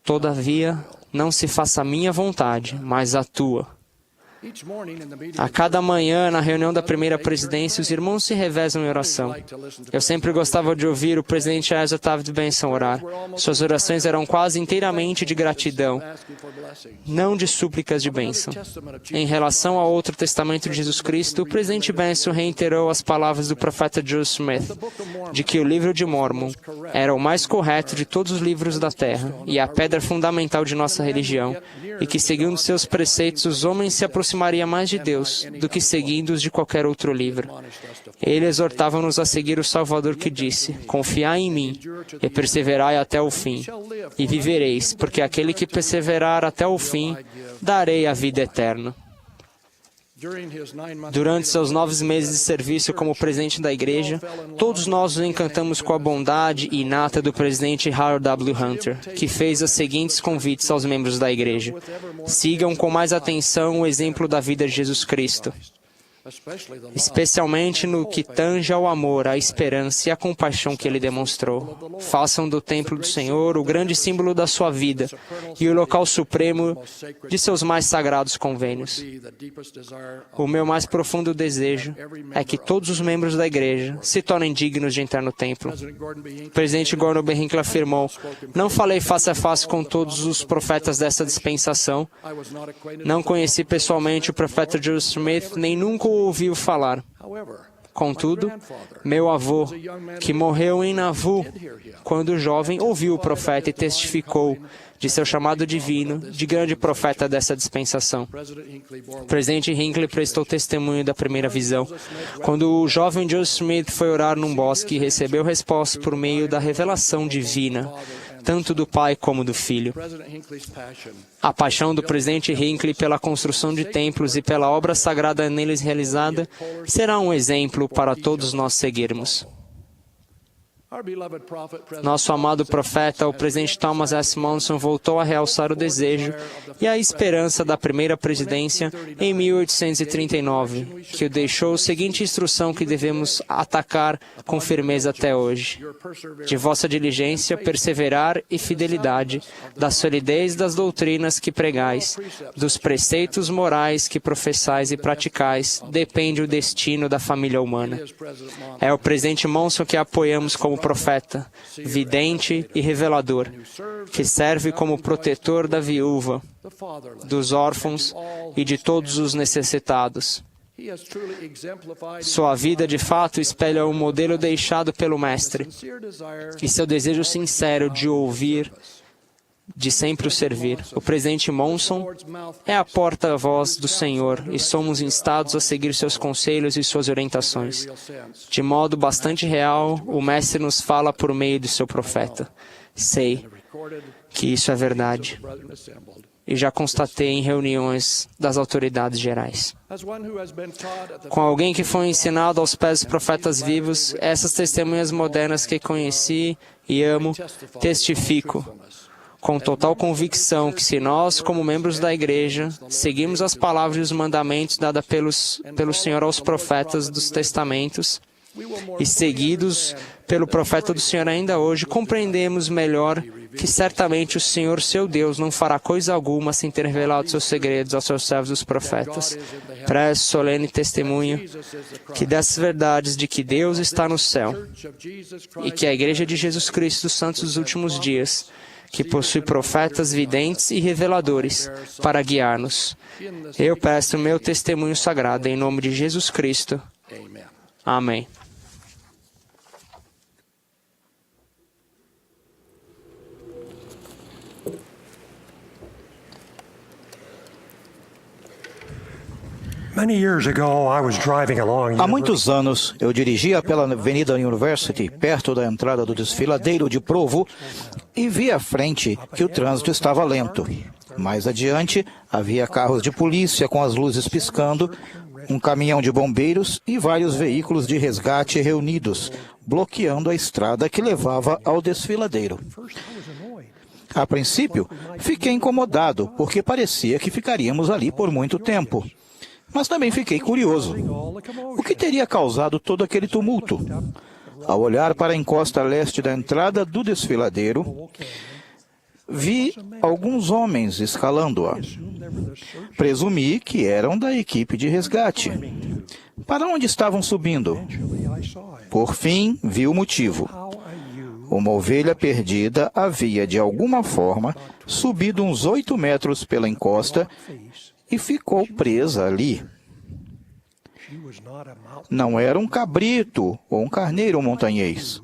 todavia, não se faça a minha vontade, mas a tua. A cada manhã, na reunião da primeira presidência, os irmãos se revezam em oração. Eu sempre gostava de ouvir o presidente Ezra Taft Benson orar. Suas orações eram quase inteiramente de gratidão, não de súplicas de bênção. Em relação ao outro testamento de Jesus Cristo, o presidente Benson reiterou as palavras do profeta Joseph Smith, de que o livro de Mórmon era o mais correto de todos os livros da terra e a pedra fundamental de nossa religião, e que, seguindo seus preceitos, os homens se aproximaria mais de Deus do que seguindo-os de qualquer outro livro. Ele exortava-nos a seguir o Salvador que disse: confiai em mim e perseverai até o fim, e vivereis, porque aquele que perseverar até o fim, darei a vida eterna. Durante seus 9 meses de serviço como presidente da igreja, todos nós nos encantamos com a bondade inata do presidente Harold W. Hunter, que fez os seguintes convites aos membros da igreja: sigam com mais atenção o exemplo da vida de Jesus Cristo, especialmente no que tange ao amor, à esperança e à compaixão que ele demonstrou. Façam do templo do Senhor o grande símbolo da sua vida e o local supremo de seus mais sagrados convênios. O meu mais profundo desejo é que todos os membros da igreja se tornem dignos de entrar no templo. O presidente Gordon B. Hinckley afirmou: não falei face a face com todos os profetas dessa dispensação. Não conheci pessoalmente o profeta Joseph Smith, nem nunca o ouviu falar. Contudo, meu avô, que morreu em Nauvoo, quando jovem, ouviu o profeta e testificou de seu chamado divino de grande profeta dessa dispensação. O presidente Hinckley prestou testemunho da primeira visão, quando o jovem Joseph Smith foi orar num bosque e recebeu resposta por meio da revelação divina, tanto do Pai como do Filho. A paixão do presidente Hinckley pela construção de templos e pela obra sagrada neles realizada será um exemplo para todos nós seguirmos. Nosso amado profeta, o presidente Thomas S. Monson, voltou a realçar o desejo e a esperança da primeira presidência em 1839, que o deixou a seguinte instrução que devemos atacar com firmeza até hoje: de vossa diligência, perseverar e fidelidade, da solidez das doutrinas que pregais, dos preceitos morais que professais e praticais, depende o destino da família humana. É o presidente Monson que apoiamos como profeta, vidente e revelador, que serve como protetor da viúva, dos órfãos e de todos os necessitados. Sua vida, de fato, espelha o modelo deixado pelo Mestre, e seu desejo sincero de ouvir, de sempre o servir. O presidente Monson é a porta-voz do Senhor e somos instados a seguir seus conselhos e suas orientações. De modo bastante real, o Mestre nos fala por meio de seu profeta. Sei que isso é verdade e já constatei em reuniões das autoridades gerais. Com alguém que foi ensinado aos pés dos profetas vivos, essas testemunhas modernas que conheci e amo, testifico com total convicção que se nós, como membros da Igreja, seguimos as palavras e os mandamentos dadas pelo Senhor aos profetas dos testamentos e seguidos pelo profeta do Senhor ainda hoje, compreendemos melhor que certamente o Senhor, seu Deus, não fará coisa alguma sem ter revelado seus segredos aos seus servos os profetas. Presto solene testemunho que dessas verdades de que Deus está no céu e que a Igreja de Jesus Cristo dos Santos dos Últimos Dias, que possui profetas, videntes e reveladores para guiar-nos. Eu presto meu testemunho sagrado em nome de Jesus Cristo. Amém. Há muitos anos, eu dirigia pela Avenida University, perto da entrada do desfiladeiro de Provo, e vi à frente que o trânsito estava lento. Mais adiante, havia carros de polícia com as luzes piscando, um caminhão de bombeiros e vários veículos de resgate reunidos, bloqueando a estrada que levava ao desfiladeiro. A princípio, fiquei incomodado, porque parecia que ficaríamos ali por muito tempo. Mas também fiquei curioso. O que teria causado todo aquele tumulto? Ao olhar para a encosta leste da entrada do desfiladeiro, vi alguns homens escalando-a. Presumi que eram da equipe de resgate. Para onde estavam subindo? Por fim, vi o motivo. Uma ovelha perdida havia, de alguma forma, subido uns 8 metros pela encosta e ficou presa ali. Não era um cabrito ou um carneiro montanhês.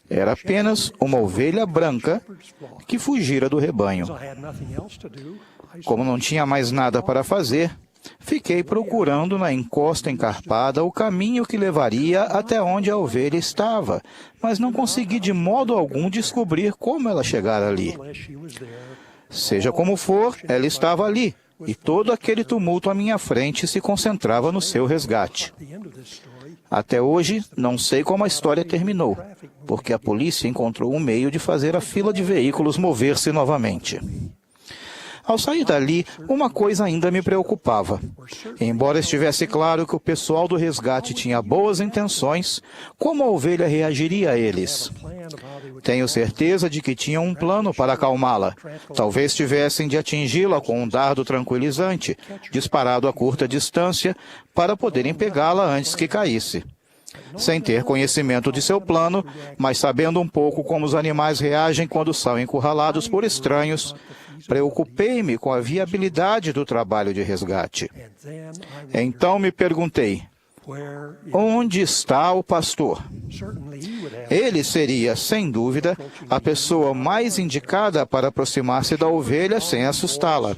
Era apenas uma ovelha branca que fugira do rebanho. Como não tinha mais nada para fazer, fiquei procurando na encosta encarpada o caminho que levaria até onde a ovelha estava, mas não consegui de modo algum descobrir como ela chegara ali. Seja como for, ela estava ali, e todo aquele tumulto à minha frente se concentrava no seu resgate. Até hoje, não sei como a história terminou, porque a polícia encontrou um meio de fazer a fila de veículos mover-se novamente. Ao sair dali, uma coisa ainda me preocupava. Embora estivesse claro que o pessoal do resgate tinha boas intenções, como a ovelha reagiria a eles? Tenho certeza de que tinham um plano para acalmá-la. Talvez tivessem de atingi-la com um dardo tranquilizante, disparado a curta distância, para poderem pegá-la antes que caísse. Sem ter conhecimento de seu plano, mas sabendo um pouco como os animais reagem quando são encurralados por estranhos, preocupei-me com a viabilidade do trabalho de resgate. Então me perguntei, onde está o pastor? Ele seria, sem dúvida, a pessoa mais indicada para aproximar-se da ovelha sem assustá-la.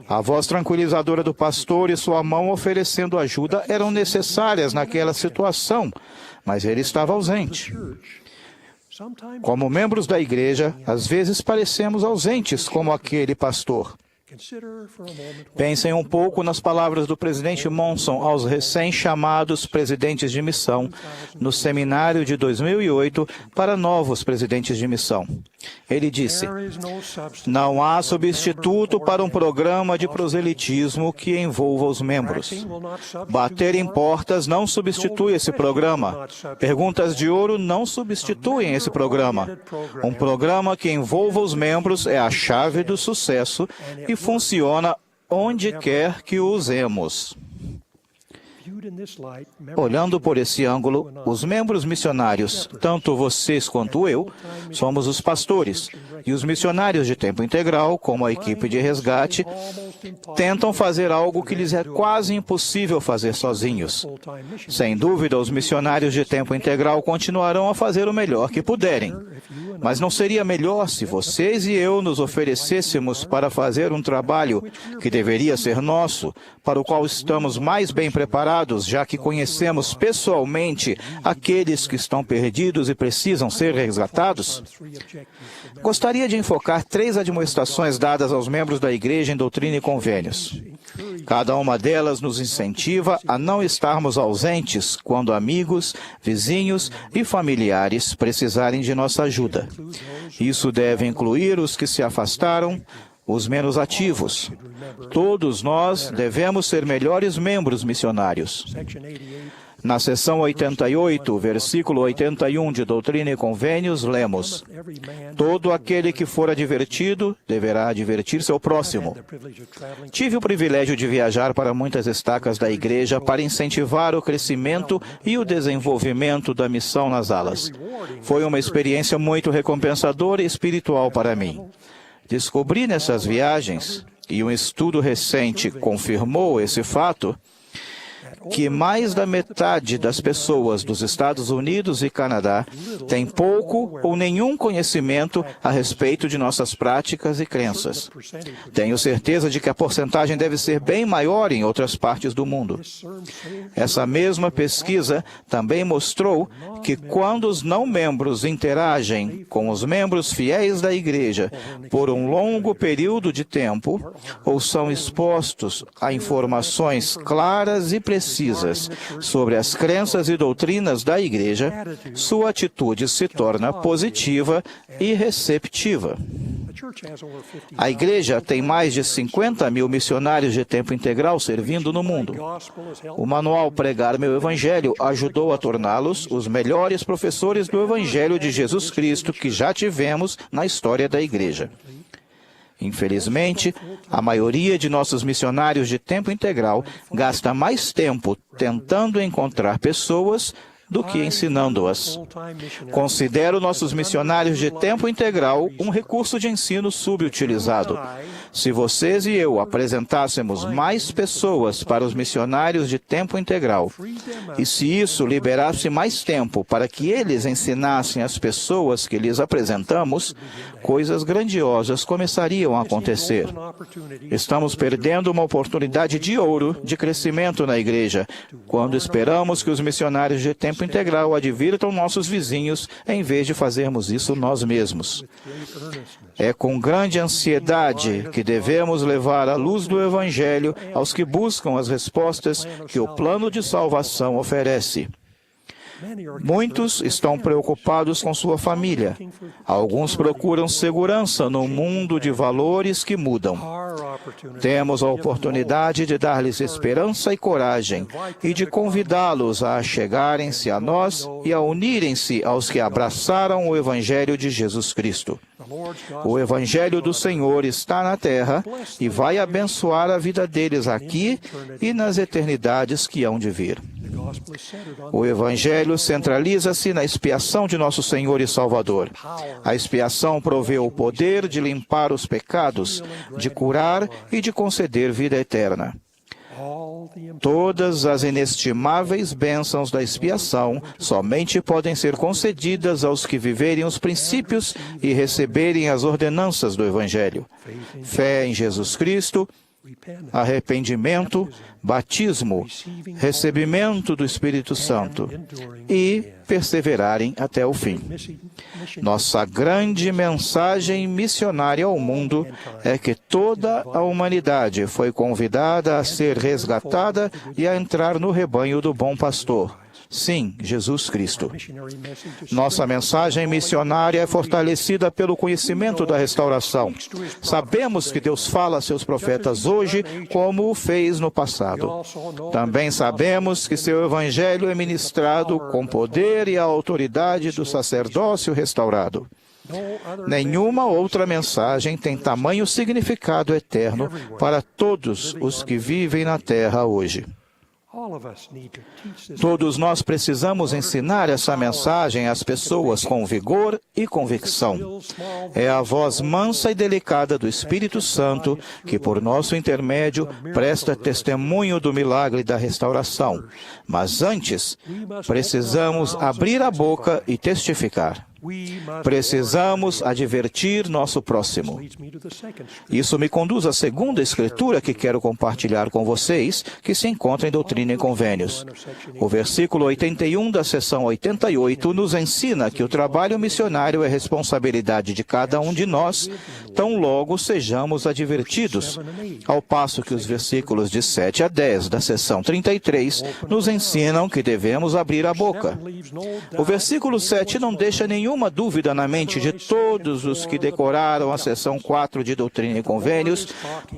A voz tranquilizadora do pastor e sua mão oferecendo ajuda eram necessárias naquela situação, mas ele estava ausente. Como membros da igreja, às vezes parecemos ausentes como aquele pastor. Pensem um pouco nas palavras do presidente Monson aos recém-chamados presidentes de missão no seminário de 2008 para novos presidentes de missão. Ele disse, não há substituto para um programa de proselitismo que envolva os membros. Bater em portas não substitui esse programa. Perguntas de ouro não substituem esse programa. Um programa que envolva os membros é a chave do sucesso e funciona onde quer que o usemos. Olhando por esse ângulo, os membros missionários, tanto vocês quanto eu, somos os pastores, e os missionários de tempo integral, como a equipe de resgate, tentam fazer algo que lhes é quase impossível fazer sozinhos. Sem dúvida, os missionários de tempo integral continuarão a fazer o melhor que puderem. Mas não seria melhor se vocês e eu nos oferecêssemos para fazer um trabalho que deveria ser nosso, para o qual estamos mais bem preparados, já que conhecemos pessoalmente aqueles que estão perdidos e precisam ser resgatados? Gostaria de enfocar 3 admoestações dadas aos membros da Igreja em Doutrina e Convênios. Cada uma delas nos incentiva a não estarmos ausentes quando amigos, vizinhos e familiares precisarem de nossa ajuda. Isso deve incluir os que se afastaram, os menos ativos. Todos nós devemos ser melhores membros missionários. Na seção 88, versículo 81 de Doutrina e Convênios, lemos: todo aquele que for advertido deverá advertir seu próximo. Tive o privilégio de viajar para muitas estacas da igreja para incentivar o crescimento e o desenvolvimento da missão nas alas. Foi uma experiência muito recompensadora e espiritual para mim. Descobri nessas viagens, e um estudo recente confirmou esse fato, que mais da metade das pessoas dos Estados Unidos e Canadá tem pouco ou nenhum conhecimento a respeito de nossas práticas e crenças. Tenho certeza de que a porcentagem deve ser bem maior em outras partes do mundo. Essa mesma pesquisa também mostrou que quando os não-membros interagem com os membros fiéis da igreja por um longo período de tempo, ou são expostos a informações claras e precisas sobre as crenças e doutrinas da igreja, sua atitude se torna positiva e receptiva. A igreja tem mais de 50 mil missionários de tempo integral servindo no mundo. O manual Pregar Meu Evangelho ajudou a torná-los os melhores professores do Evangelho de Jesus Cristo que já tivemos na história da igreja. Infelizmente, a maioria de nossos missionários de tempo integral gasta mais tempo tentando encontrar pessoas do que ensinando-as. Considero nossos missionários de tempo integral um recurso de ensino subutilizado. Se vocês e eu apresentássemos mais pessoas para os missionários de tempo integral, e se isso liberasse mais tempo para que eles ensinassem as pessoas que lhes apresentamos, coisas grandiosas começariam a acontecer. Estamos perdendo uma oportunidade de ouro de crescimento na igreja, quando esperamos que os missionários de tempo integral advirtam nossos vizinhos, em vez de fazermos isso nós mesmos. É com grande ansiedade que devemos levar a luz do Evangelho aos que buscam as respostas que o plano de salvação oferece. Muitos estão preocupados com sua família. Alguns procuram segurança num mundo de valores que mudam. Temos a oportunidade de dar-lhes esperança e coragem e de convidá-los a chegarem-se a nós e a unirem-se aos que abraçaram o Evangelho de Jesus Cristo. O Evangelho do Senhor está na terra e vai abençoar a vida deles aqui e nas eternidades que hão de vir. O Evangelho centraliza-se na expiação de nosso Senhor e Salvador. A expiação provê o poder de limpar os pecados, de curar e de conceder vida eterna. Todas as inestimáveis bênçãos da expiação somente podem ser concedidas aos que viverem os princípios e receberem as ordenanças do Evangelho. Fé em Jesus Cristo, arrependimento, batismo, recebimento do Espírito Santo e perseverarem até o fim. Nossa grande mensagem missionária ao mundo é que toda a humanidade foi convidada a ser resgatada e a entrar no rebanho do bom pastor. Sim, Jesus Cristo. Nossa mensagem missionária é fortalecida pelo conhecimento da restauração. Sabemos que Deus fala a seus profetas hoje, como o fez no passado. Também sabemos que seu Evangelho é ministrado com poder e a autoridade do sacerdócio restaurado. Nenhuma outra mensagem tem tamanho significado eterno para todos os que vivem na terra hoje. Todos nós precisamos ensinar essa mensagem às pessoas com vigor e convicção. É a voz mansa e delicada do Espírito Santo que, por nosso intermédio, presta testemunho do milagre da restauração. Mas antes, precisamos abrir a boca e testificar. Precisamos advertir nosso próximo. Isso me conduz à segunda escritura que quero compartilhar com vocês, que se encontra em Doutrina e Convênios. O versículo 81 da seção 88 nos ensina que o trabalho missionário é responsabilidade de cada um de nós, tão logo sejamos advertidos, ao passo que os versículos de 7 a 10 da seção 33 nos ensinam que devemos abrir a boca. O versículo 7 não deixa nenhuma dúvida na mente de todos os que decoraram a seção 4 de Doutrina e Convênios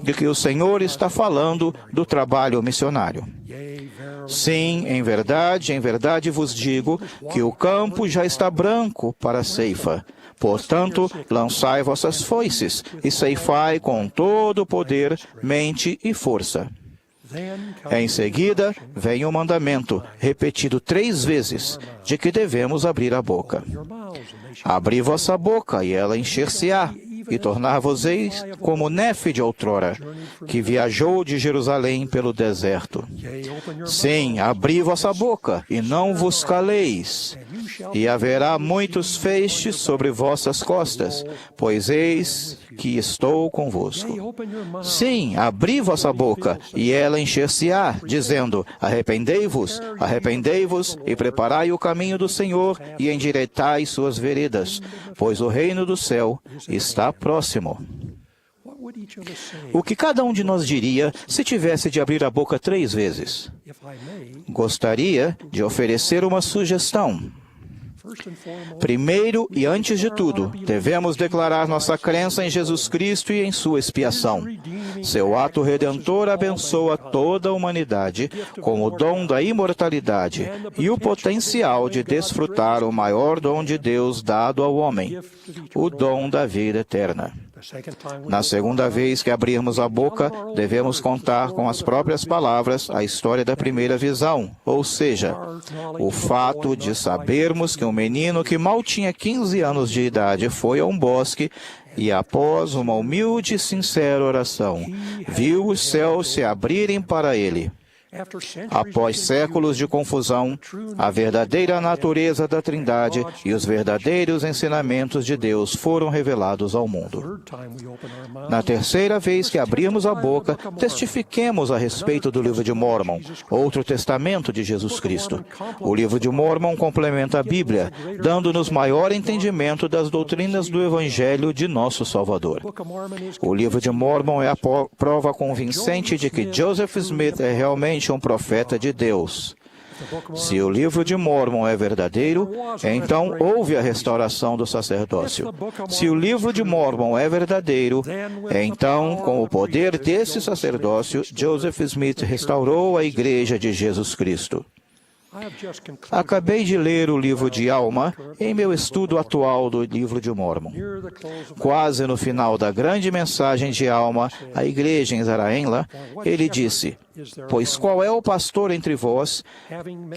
de que o Senhor está falando do trabalho missionário. Sim, em verdade vos digo que o campo já está branco para a ceifa. Portanto, lançai vossas foices e ceifai com todo o poder, mente e força. Em seguida, vem o mandamento, repetido 3 vezes, de que devemos abrir a boca. Abri vossa boca, e ela encher-se-á, e tornar-vos-eis como Nefe de outrora, que viajou de Jerusalém pelo deserto. Sim, abri vossa boca, e não vos caleis, e haverá muitos feixes sobre vossas costas, pois eis que estou convosco. Sim, abri vossa boca, e ela encher-se-á, dizendo, arrependei-vos, e preparai o caminho do Senhor, e endireitai suas veredas, pois o reino do céu está próximo. O que cada um de nós diria se tivesse de abrir a boca 3 vezes? Gostaria de oferecer uma sugestão. Primeiro e antes de tudo, devemos declarar nossa crença em Jesus Cristo e em sua expiação. Seu ato redentor abençoa toda a humanidade com o dom da imortalidade e o potencial de desfrutar o maior dom de Deus dado ao homem, o dom da vida eterna. Na segunda vez que abrirmos a boca, devemos contar com as próprias palavras a história da primeira visão, ou seja, o fato de sabermos que um menino que mal tinha 15 anos de idade foi a um bosque e, após uma humilde e sincera oração, viu os céus se abrirem para ele. Após séculos de confusão, a verdadeira natureza da Trindade e os verdadeiros ensinamentos de Deus foram revelados ao mundo. Na terceira vez que abrimos a boca, testifiquemos a respeito do Livro de Mórmon, outro testamento de Jesus Cristo. O Livro de Mórmon complementa a Bíblia, dando-nos maior entendimento das doutrinas do Evangelho de nosso Salvador. O Livro de Mórmon é a prova convincente de que Joseph Smith é realmente um profeta de Deus. Se o Livro de Mórmon é verdadeiro, então houve a restauração do sacerdócio. Se o Livro de Mórmon é verdadeiro, então, com o poder desse sacerdócio, Joseph Smith restaurou a Igreja de Jesus Cristo. Acabei de ler o livro de Alma em meu estudo atual do Livro de Mórmon. Quase no final da grande mensagem de Alma à igreja em Zarahemla, ele disse, pois qual é o pastor entre vós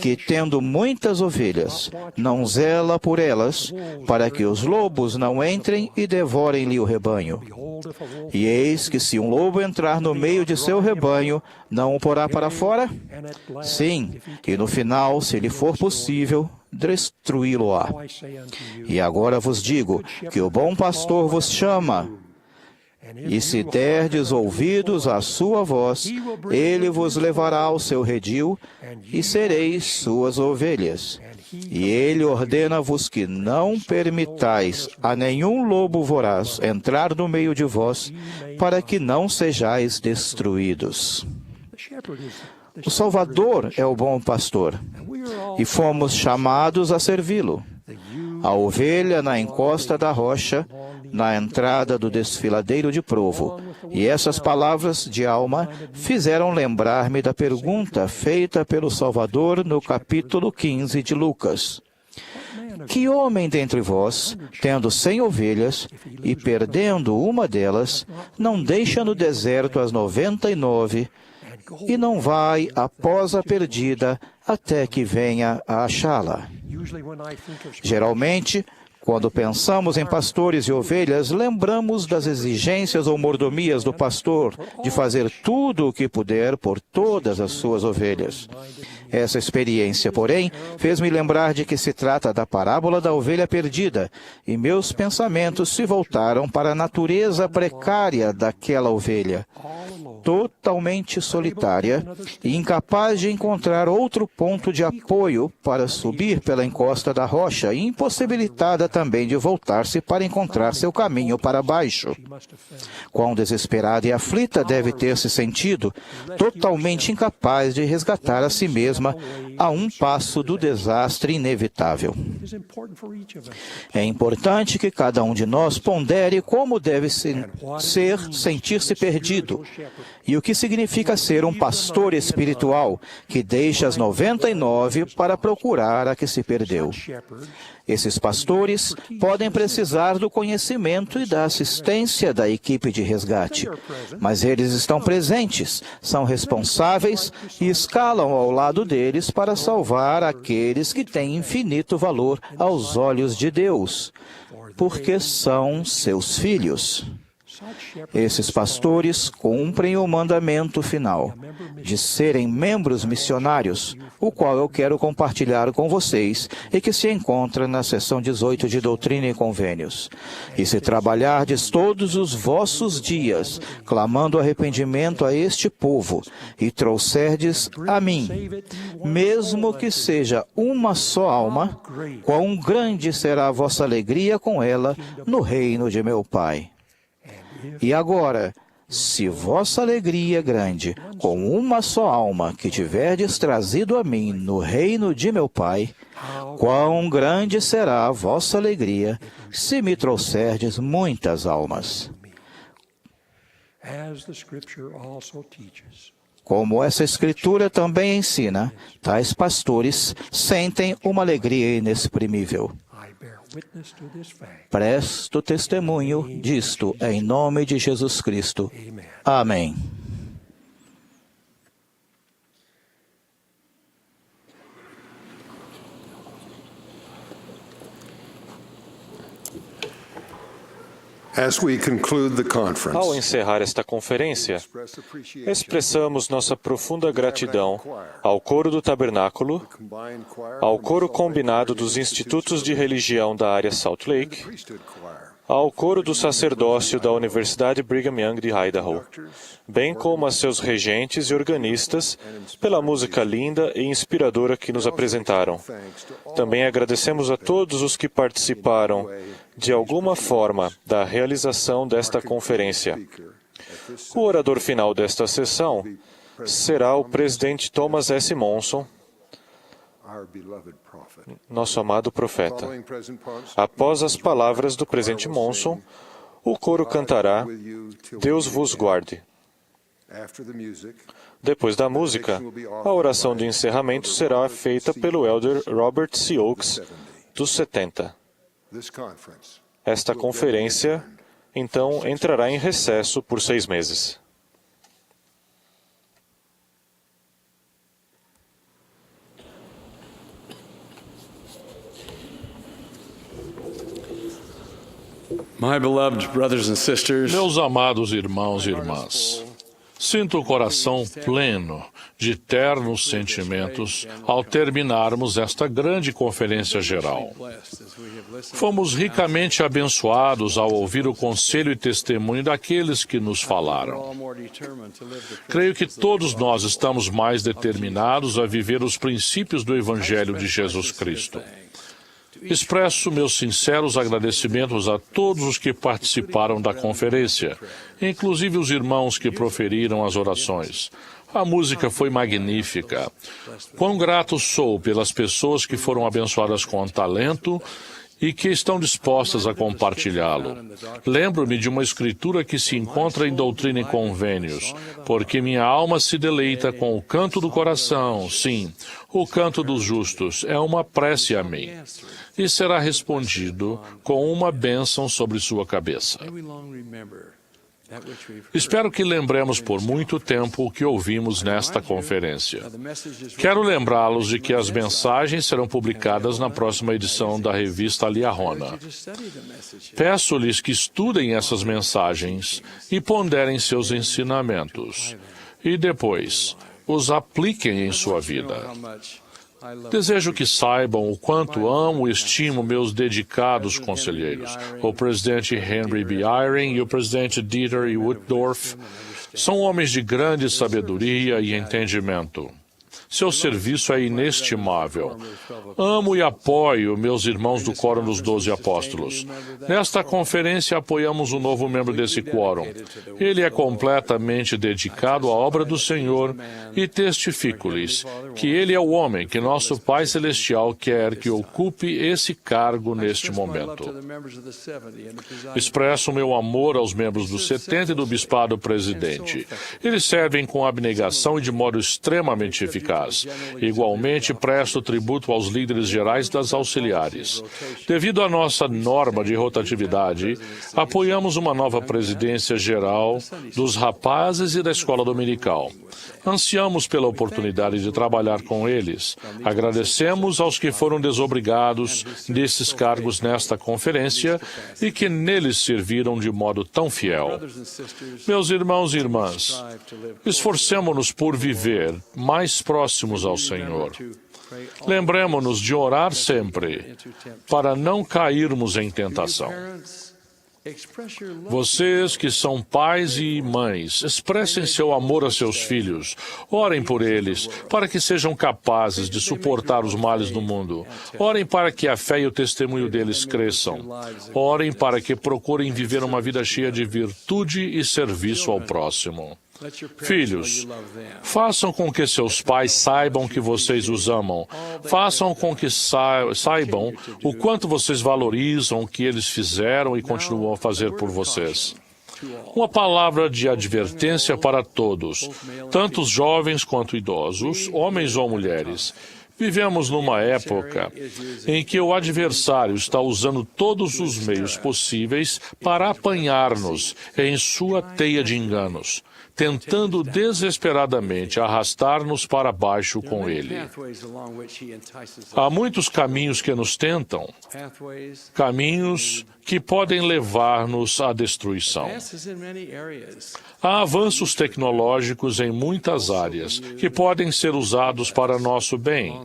que, tendo muitas ovelhas, não zela por elas, para que os lobos não entrem e devorem-lhe o rebanho? E eis que se um lobo entrar no meio de seu rebanho, não o porá para fora? Sim, e no final, se lhe for possível, destruí-lo-á. E agora vos digo que o bom pastor vos chama, e se derdes ouvidos à sua voz, ele vos levará ao seu redil, e sereis suas ovelhas. E ele ordena-vos que não permitais a nenhum lobo voraz entrar no meio de vós, para que não sejais destruídos. O Salvador é o bom pastor, e fomos chamados a servi-lo. A ovelha na encosta da rocha, na entrada do desfiladeiro de Provo. E essas palavras de Alma fizeram lembrar-me da pergunta feita pelo Salvador no capítulo 15 de Lucas. Que homem dentre vós, tendo 100 ovelhas, e perdendo uma delas, não deixa no deserto as 99, e não vai após a perdida até que venha a achá-la? Geralmente, Quando pensamos em pastores e ovelhas, lembramos das exigências ou mordomias do pastor de fazer tudo o que puder por todas as suas ovelhas. Essa experiência, porém, fez-me lembrar de que se trata da parábola da ovelha perdida, e meus pensamentos se voltaram para a natureza precária daquela ovelha, totalmente solitária e incapaz de encontrar outro ponto de apoio para subir pela encosta da rocha e impossibilitada também de voltar-se para encontrar seu caminho para baixo. Quão desesperada e aflita deve ter se sentido, totalmente incapaz de resgatar a si mesma a um passo do desastre inevitável. É importante que cada um de nós pondere como deve sentir-se perdido e o que significa ser um pastor espiritual que deixa as 99 para procurar a que se perdeu. Esses pastores podem precisar do conhecimento e da assistência da equipe de resgate, mas eles estão presentes, são responsáveis e escalam ao lado deles para salvar aqueles que têm infinito valor aos olhos de Deus, porque são seus filhos. Esses pastores cumprem o mandamento final de serem membros missionários, o qual eu quero compartilhar com vocês e que se encontra na seção 18 de Doutrina e Convênios. E se trabalhardes todos os vossos dias, clamando arrependimento a este povo, e trouxerdes a mim, mesmo que seja uma só alma, quão grande será a vossa alegria com ela no reino de meu Pai. E agora, se vossa alegria é grande, com uma só alma que tiverdes trazido a mim no reino de meu Pai, quão grande será a vossa alegria se me trouxerdes muitas almas. Como essa Escritura também ensina, tais pastores sentem uma alegria inexprimível. Presto testemunho disto em nome de Jesus Cristo. Amém. Ao encerrar esta conferência, expressamos nossa profunda gratidão ao Coro do Tabernáculo, ao Coro Combinado dos Institutos de Religião da área Salt Lake, ao Coro do Sacerdócio da Universidade Brigham Young de Idaho, bem como a seus regentes e organistas pela música linda e inspiradora que nos apresentaram. Também agradecemos a todos os que participaram, de alguma forma, da realização desta conferência. O orador final desta sessão será o presidente Thomas S. Monson, nosso amado profeta. Após as palavras do presidente Monson, o coro cantará Deus vos guarde. Depois da música, a oração de encerramento será feita pelo elder Robert C. Oakes, dos 70. Esta conferência, então, entrará em recesso por 6 meses. My beloved brothers and sisters, Meus amados irmãos e irmãs, sinto o coração pleno de ternos sentimentos ao terminarmos esta grande conferência geral. Fomos ricamente abençoados ao ouvir o conselho e testemunho daqueles que nos falaram. Creio que todos nós estamos mais determinados a viver os princípios do Evangelho de Jesus Cristo. Expresso meus sinceros agradecimentos a todos os que participaram da conferência, inclusive os irmãos que proferiram as orações. A música foi magnífica. Quão grato sou pelas pessoas que foram abençoadas com talento e que estão dispostas a compartilhá-lo. Lembro-me de uma escritura que se encontra em Doutrina e Convênios, porque minha alma se deleita com o canto do coração, sim, o canto dos justos, é uma prece a mim, e será respondido com uma bênção sobre sua cabeça. Espero que lembremos por muito tempo o que ouvimos nesta conferência. Quero lembrá-los de que as mensagens serão publicadas na próxima edição da revista Liahona. Peço-lhes que estudem essas mensagens e ponderem seus ensinamentos, e depois os apliquem em sua vida. Desejo que saibam o quanto amo e estimo meus dedicados conselheiros, o presidente Henry B. Eyring e o presidente Dieter E. Woodruff. São homens de grande sabedoria e entendimento. Seu serviço é inestimável. Amo e apoio meus irmãos do Quórum dos 12 Apóstolos. Nesta conferência, apoiamos um novo membro desse quórum. Ele é completamente dedicado à obra do Senhor e testifico-lhes que ele é o homem que nosso Pai Celestial quer que ocupe esse cargo neste momento. Expresso meu amor aos membros do 70 e do Bispado Presidente. Eles servem com abnegação e de modo extremamente eficaz. Igualmente, presto tributo aos líderes gerais das auxiliares. Devido à nossa norma de rotatividade, apoiamos uma nova presidência geral dos rapazes e da escola dominical. Ansiamos pela oportunidade de trabalhar com eles. Agradecemos aos que foram desobrigados desses cargos nesta conferência e que neles serviram de modo tão fiel. Meus irmãos e irmãs, esforcemo-nos por viver mais próximos ao Senhor. Lembremo-nos de orar sempre, para não cairmos em tentação. Vocês que são pais e mães, expressem seu amor a seus filhos. Orem por eles, para que sejam capazes de suportar os males do mundo. Orem para que a fé e o testemunho deles cresçam. Orem para que procurem viver uma vida cheia de virtude e serviço ao próximo. Filhos, façam com que seus pais saibam que vocês os amam. Façam com que saibam o quanto vocês valorizam o que eles fizeram e continuam a fazer por vocês. Uma palavra de advertência para todos, tanto os jovens quanto idosos, homens ou mulheres. Vivemos numa época em que o adversário está usando todos os meios possíveis para apanhar-nos em sua teia de enganos, tentando desesperadamente arrastar-nos para baixo com ele. Há muitos caminhos que nos tentam, caminhos que podem levar-nos à destruição. Há avanços tecnológicos em muitas áreas que podem ser usados para nosso bem,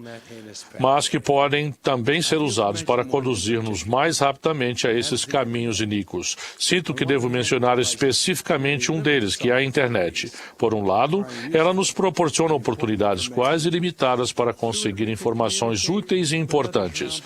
mas que podem também ser usados para conduzir-nos mais rapidamente a esses caminhos iníquos. Sinto que devo mencionar especificamente um deles, que é a internet. Por um lado, ela nos proporciona oportunidades quase ilimitadas para conseguir informações úteis e importantes.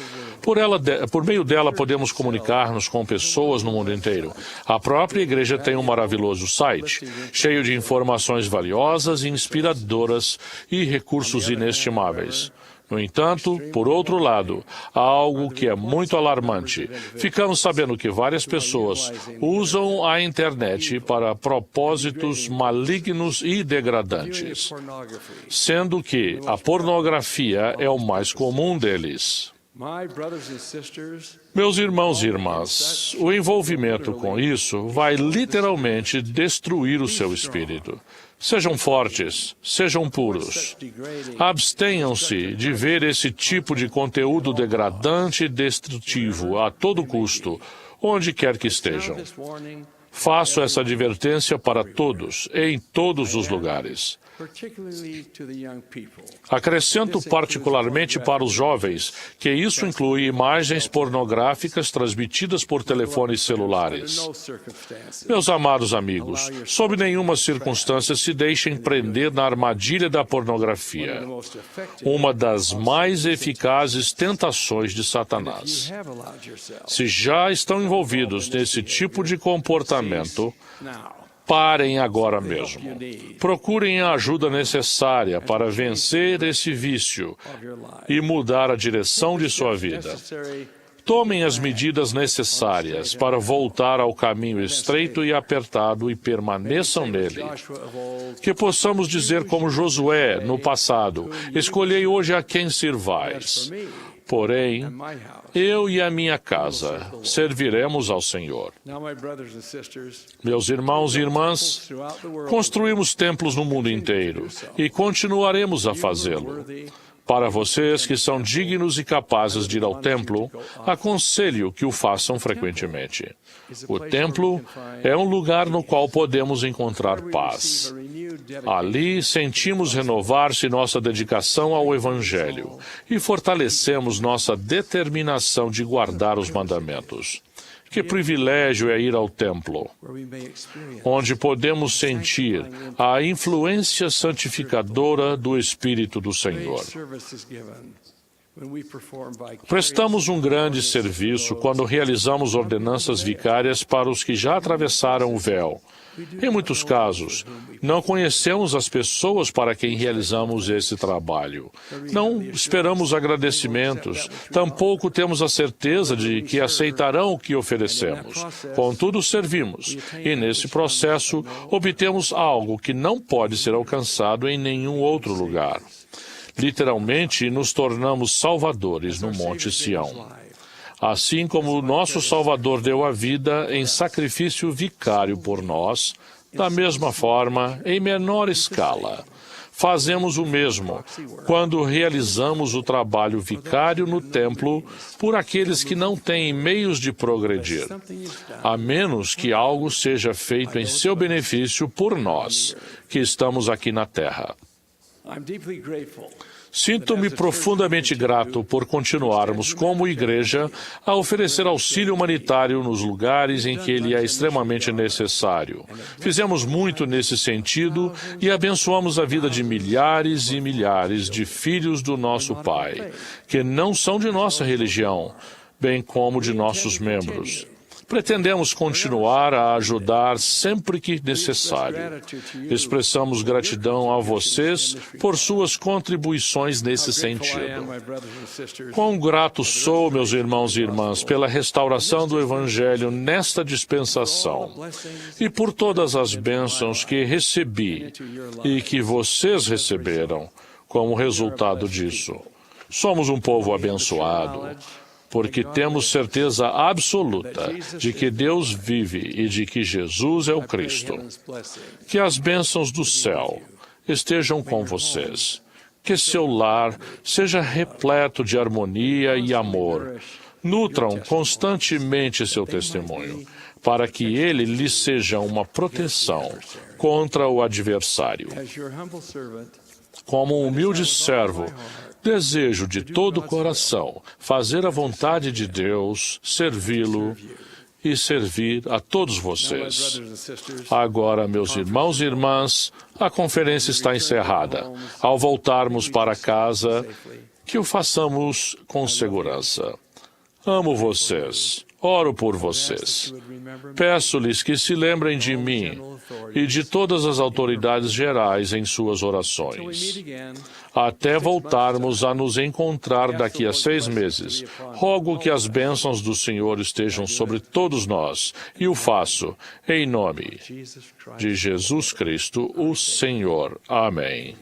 Por meio dela, podemos comunicar-nos com pessoas no mundo inteiro. A própria igreja tem um maravilhoso site, cheio de informações valiosas e inspiradoras e recursos inestimáveis. No entanto, por outro lado, há algo que é muito alarmante. Ficamos sabendo que várias pessoas usam a internet para propósitos malignos e degradantes, sendo que a pornografia é o mais comum deles. Meus irmãos e irmãs, o envolvimento com isso vai literalmente destruir o seu espírito. Sejam fortes, sejam puros. Abstenham-se de ver esse tipo de conteúdo degradante e destrutivo a todo custo, onde quer que estejam. Faço essa advertência para todos, em todos os lugares. Acrescento particularmente para os jovens que isso inclui imagens pornográficas transmitidas por telefones celulares. Meus amados amigos, sob nenhuma circunstância se deixem prender na armadilha da pornografia, uma das mais eficazes tentações de Satanás. Se já estão envolvidos nesse tipo de comportamento, parem agora mesmo. Procurem a ajuda necessária para vencer esse vício e mudar a direção de sua vida. Tomem as medidas necessárias para voltar ao caminho estreito e apertado e permaneçam nele. Que possamos dizer como Josué no passado: escolhei hoje a quem sirvais. Porém, eu e a minha casa serviremos ao Senhor. Meus irmãos e irmãs, construímos templos no mundo inteiro e continuaremos a fazê-lo. Para vocês que são dignos e capazes de ir ao templo, aconselho que o façam frequentemente. O templo é um lugar no qual podemos encontrar paz. Ali sentimos renovar-se nossa dedicação ao Evangelho e fortalecemos nossa determinação de guardar os mandamentos. Que privilégio é ir ao templo, onde podemos sentir a influência santificadora do Espírito do Senhor. Prestamos um grande serviço quando realizamos ordenanças vicárias para os que já atravessaram o véu. Em muitos casos, não conhecemos as pessoas para quem realizamos esse trabalho. Não esperamos agradecimentos, tampouco temos a certeza de que aceitarão o que oferecemos. Contudo, servimos, e nesse processo obtemos algo que não pode ser alcançado em nenhum outro lugar. Literalmente, nos tornamos salvadores no Monte Sião. Assim como o nosso Salvador deu a vida em sacrifício vicário por nós, da mesma forma, em menor escala, fazemos o mesmo quando realizamos o trabalho vicário no templo por aqueles que não têm meios de progredir, a menos que algo seja feito em seu benefício por nós, que estamos aqui na Terra. Sinto-me profundamente grato por continuarmos, como igreja, a oferecer auxílio humanitário nos lugares em que ele é extremamente necessário. Fizemos muito nesse sentido e abençoamos a vida de milhares e milhares de filhos do nosso Pai, que não são de nossa religião, bem como de nossos membros. Pretendemos continuar a ajudar sempre que necessário. Expressamos gratidão a vocês por suas contribuições nesse sentido. Quão grato sou, meus irmãos e irmãs, pela restauração do Evangelho nesta dispensação e por todas as bênçãos que recebi e que vocês receberam como resultado disso. Somos um povo abençoado, porque temos certeza absoluta de que Deus vive e de que Jesus é o Cristo. Que as bênçãos do céu estejam com vocês. Que seu lar seja repleto de harmonia e amor. Nutram constantemente seu testemunho, para que ele lhes seja uma proteção contra o adversário. Como um humilde servo, desejo de todo o coração fazer a vontade de Deus, servi-lo e servir a todos vocês. Agora, meus irmãos e irmãs, a conferência está encerrada. Ao voltarmos para casa, que o façamos com segurança. Amo vocês. Oro por vocês. Peço-lhes que se lembrem de mim e de todas as autoridades gerais em suas orações. Até voltarmos a nos encontrar daqui a 6 meses, rogo que as bênçãos do Senhor estejam sobre todos nós, e o faço em nome de Jesus Cristo, o Senhor. Amém.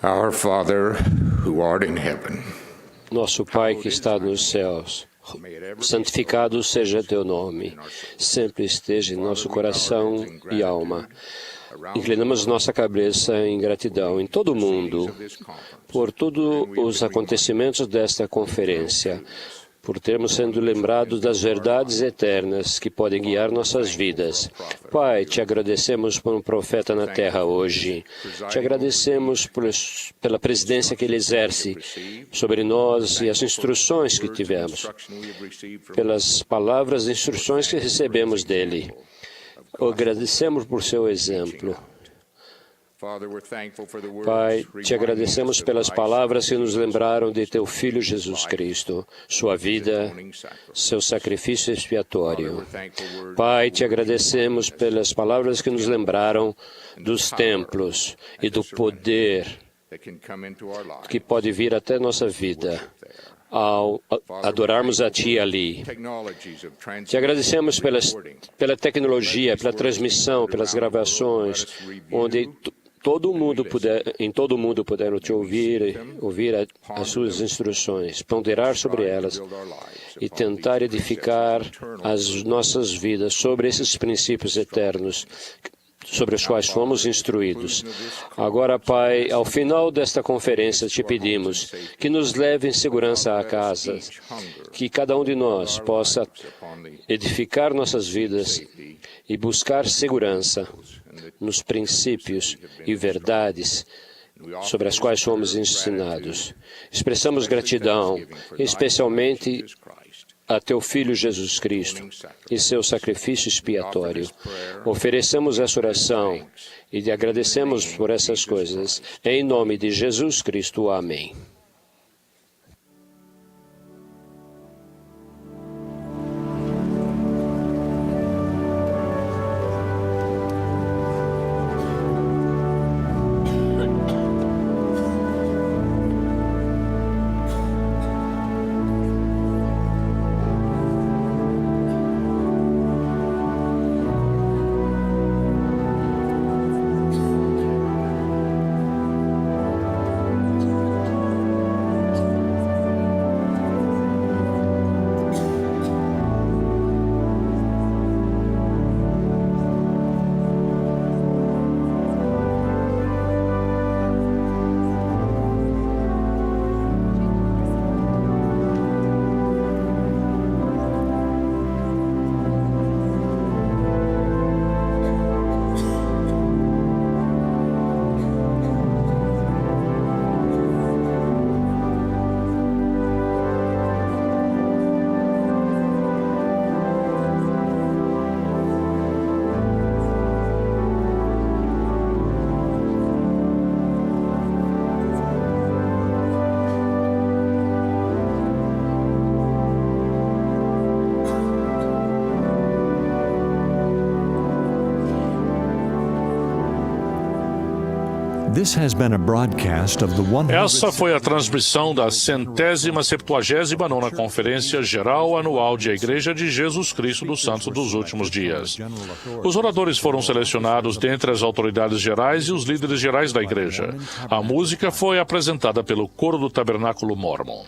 Our Father, who art in heaven. Nosso Pai que está nos céus, santificado seja teu nome, sempre esteja em nosso coração e alma. Inclinamos nossa cabeça em gratidão em todo o mundo por todos os acontecimentos desta conferência, por termos sendo lembrados das verdades eternas que podem guiar nossas vidas. Pai, te agradecemos por um profeta na terra hoje. Te agradecemos pela presidência que ele exerce sobre nós e as instruções que tivemos, pelas palavras e instruções que recebemos dele. Agradecemos por seu exemplo. Pai, te agradecemos pelas palavras que nos lembraram de teu Filho Jesus Cristo, sua vida, seu sacrifício expiatório. Pai, te agradecemos pelas palavras que nos lembraram dos templos e do poder que pode vir até nossa vida ao adorarmos a Ti ali. Te agradecemos pela tecnologia, pela transmissão, pelas gravações, onde em todo o mundo puderam te ouvir as suas instruções, ponderar sobre elas e tentar edificar as nossas vidas sobre esses princípios eternos sobre os quais fomos instruídos. Agora, Pai, ao final desta conferência, te pedimos que nos leve em segurança a casa, que cada um de nós possa edificar nossas vidas e buscar segurança nos princípios e verdades sobre as quais fomos ensinados. Expressamos gratidão, especialmente a teu Filho Jesus Cristo e seu sacrifício expiatório. Oferecemos essa oração e te agradecemos por essas coisas. Em nome de Jesus Cristo. Amém. Essa foi a transmissão da 179ª Conferência Geral Anual de A Igreja de Jesus Cristo dos Santos dos Últimos Dias. Os oradores foram selecionados dentre as autoridades gerais e os líderes gerais da Igreja. A música foi apresentada pelo Coro do Tabernáculo Mormon.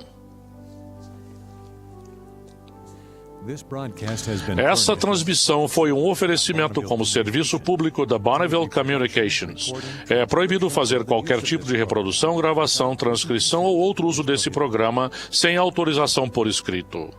Essa transmissão foi um oferecimento como serviço público da Bonneville Communications. É proibido fazer qualquer tipo de reprodução, gravação, transcrição ou outro uso desse programa sem autorização por escrito.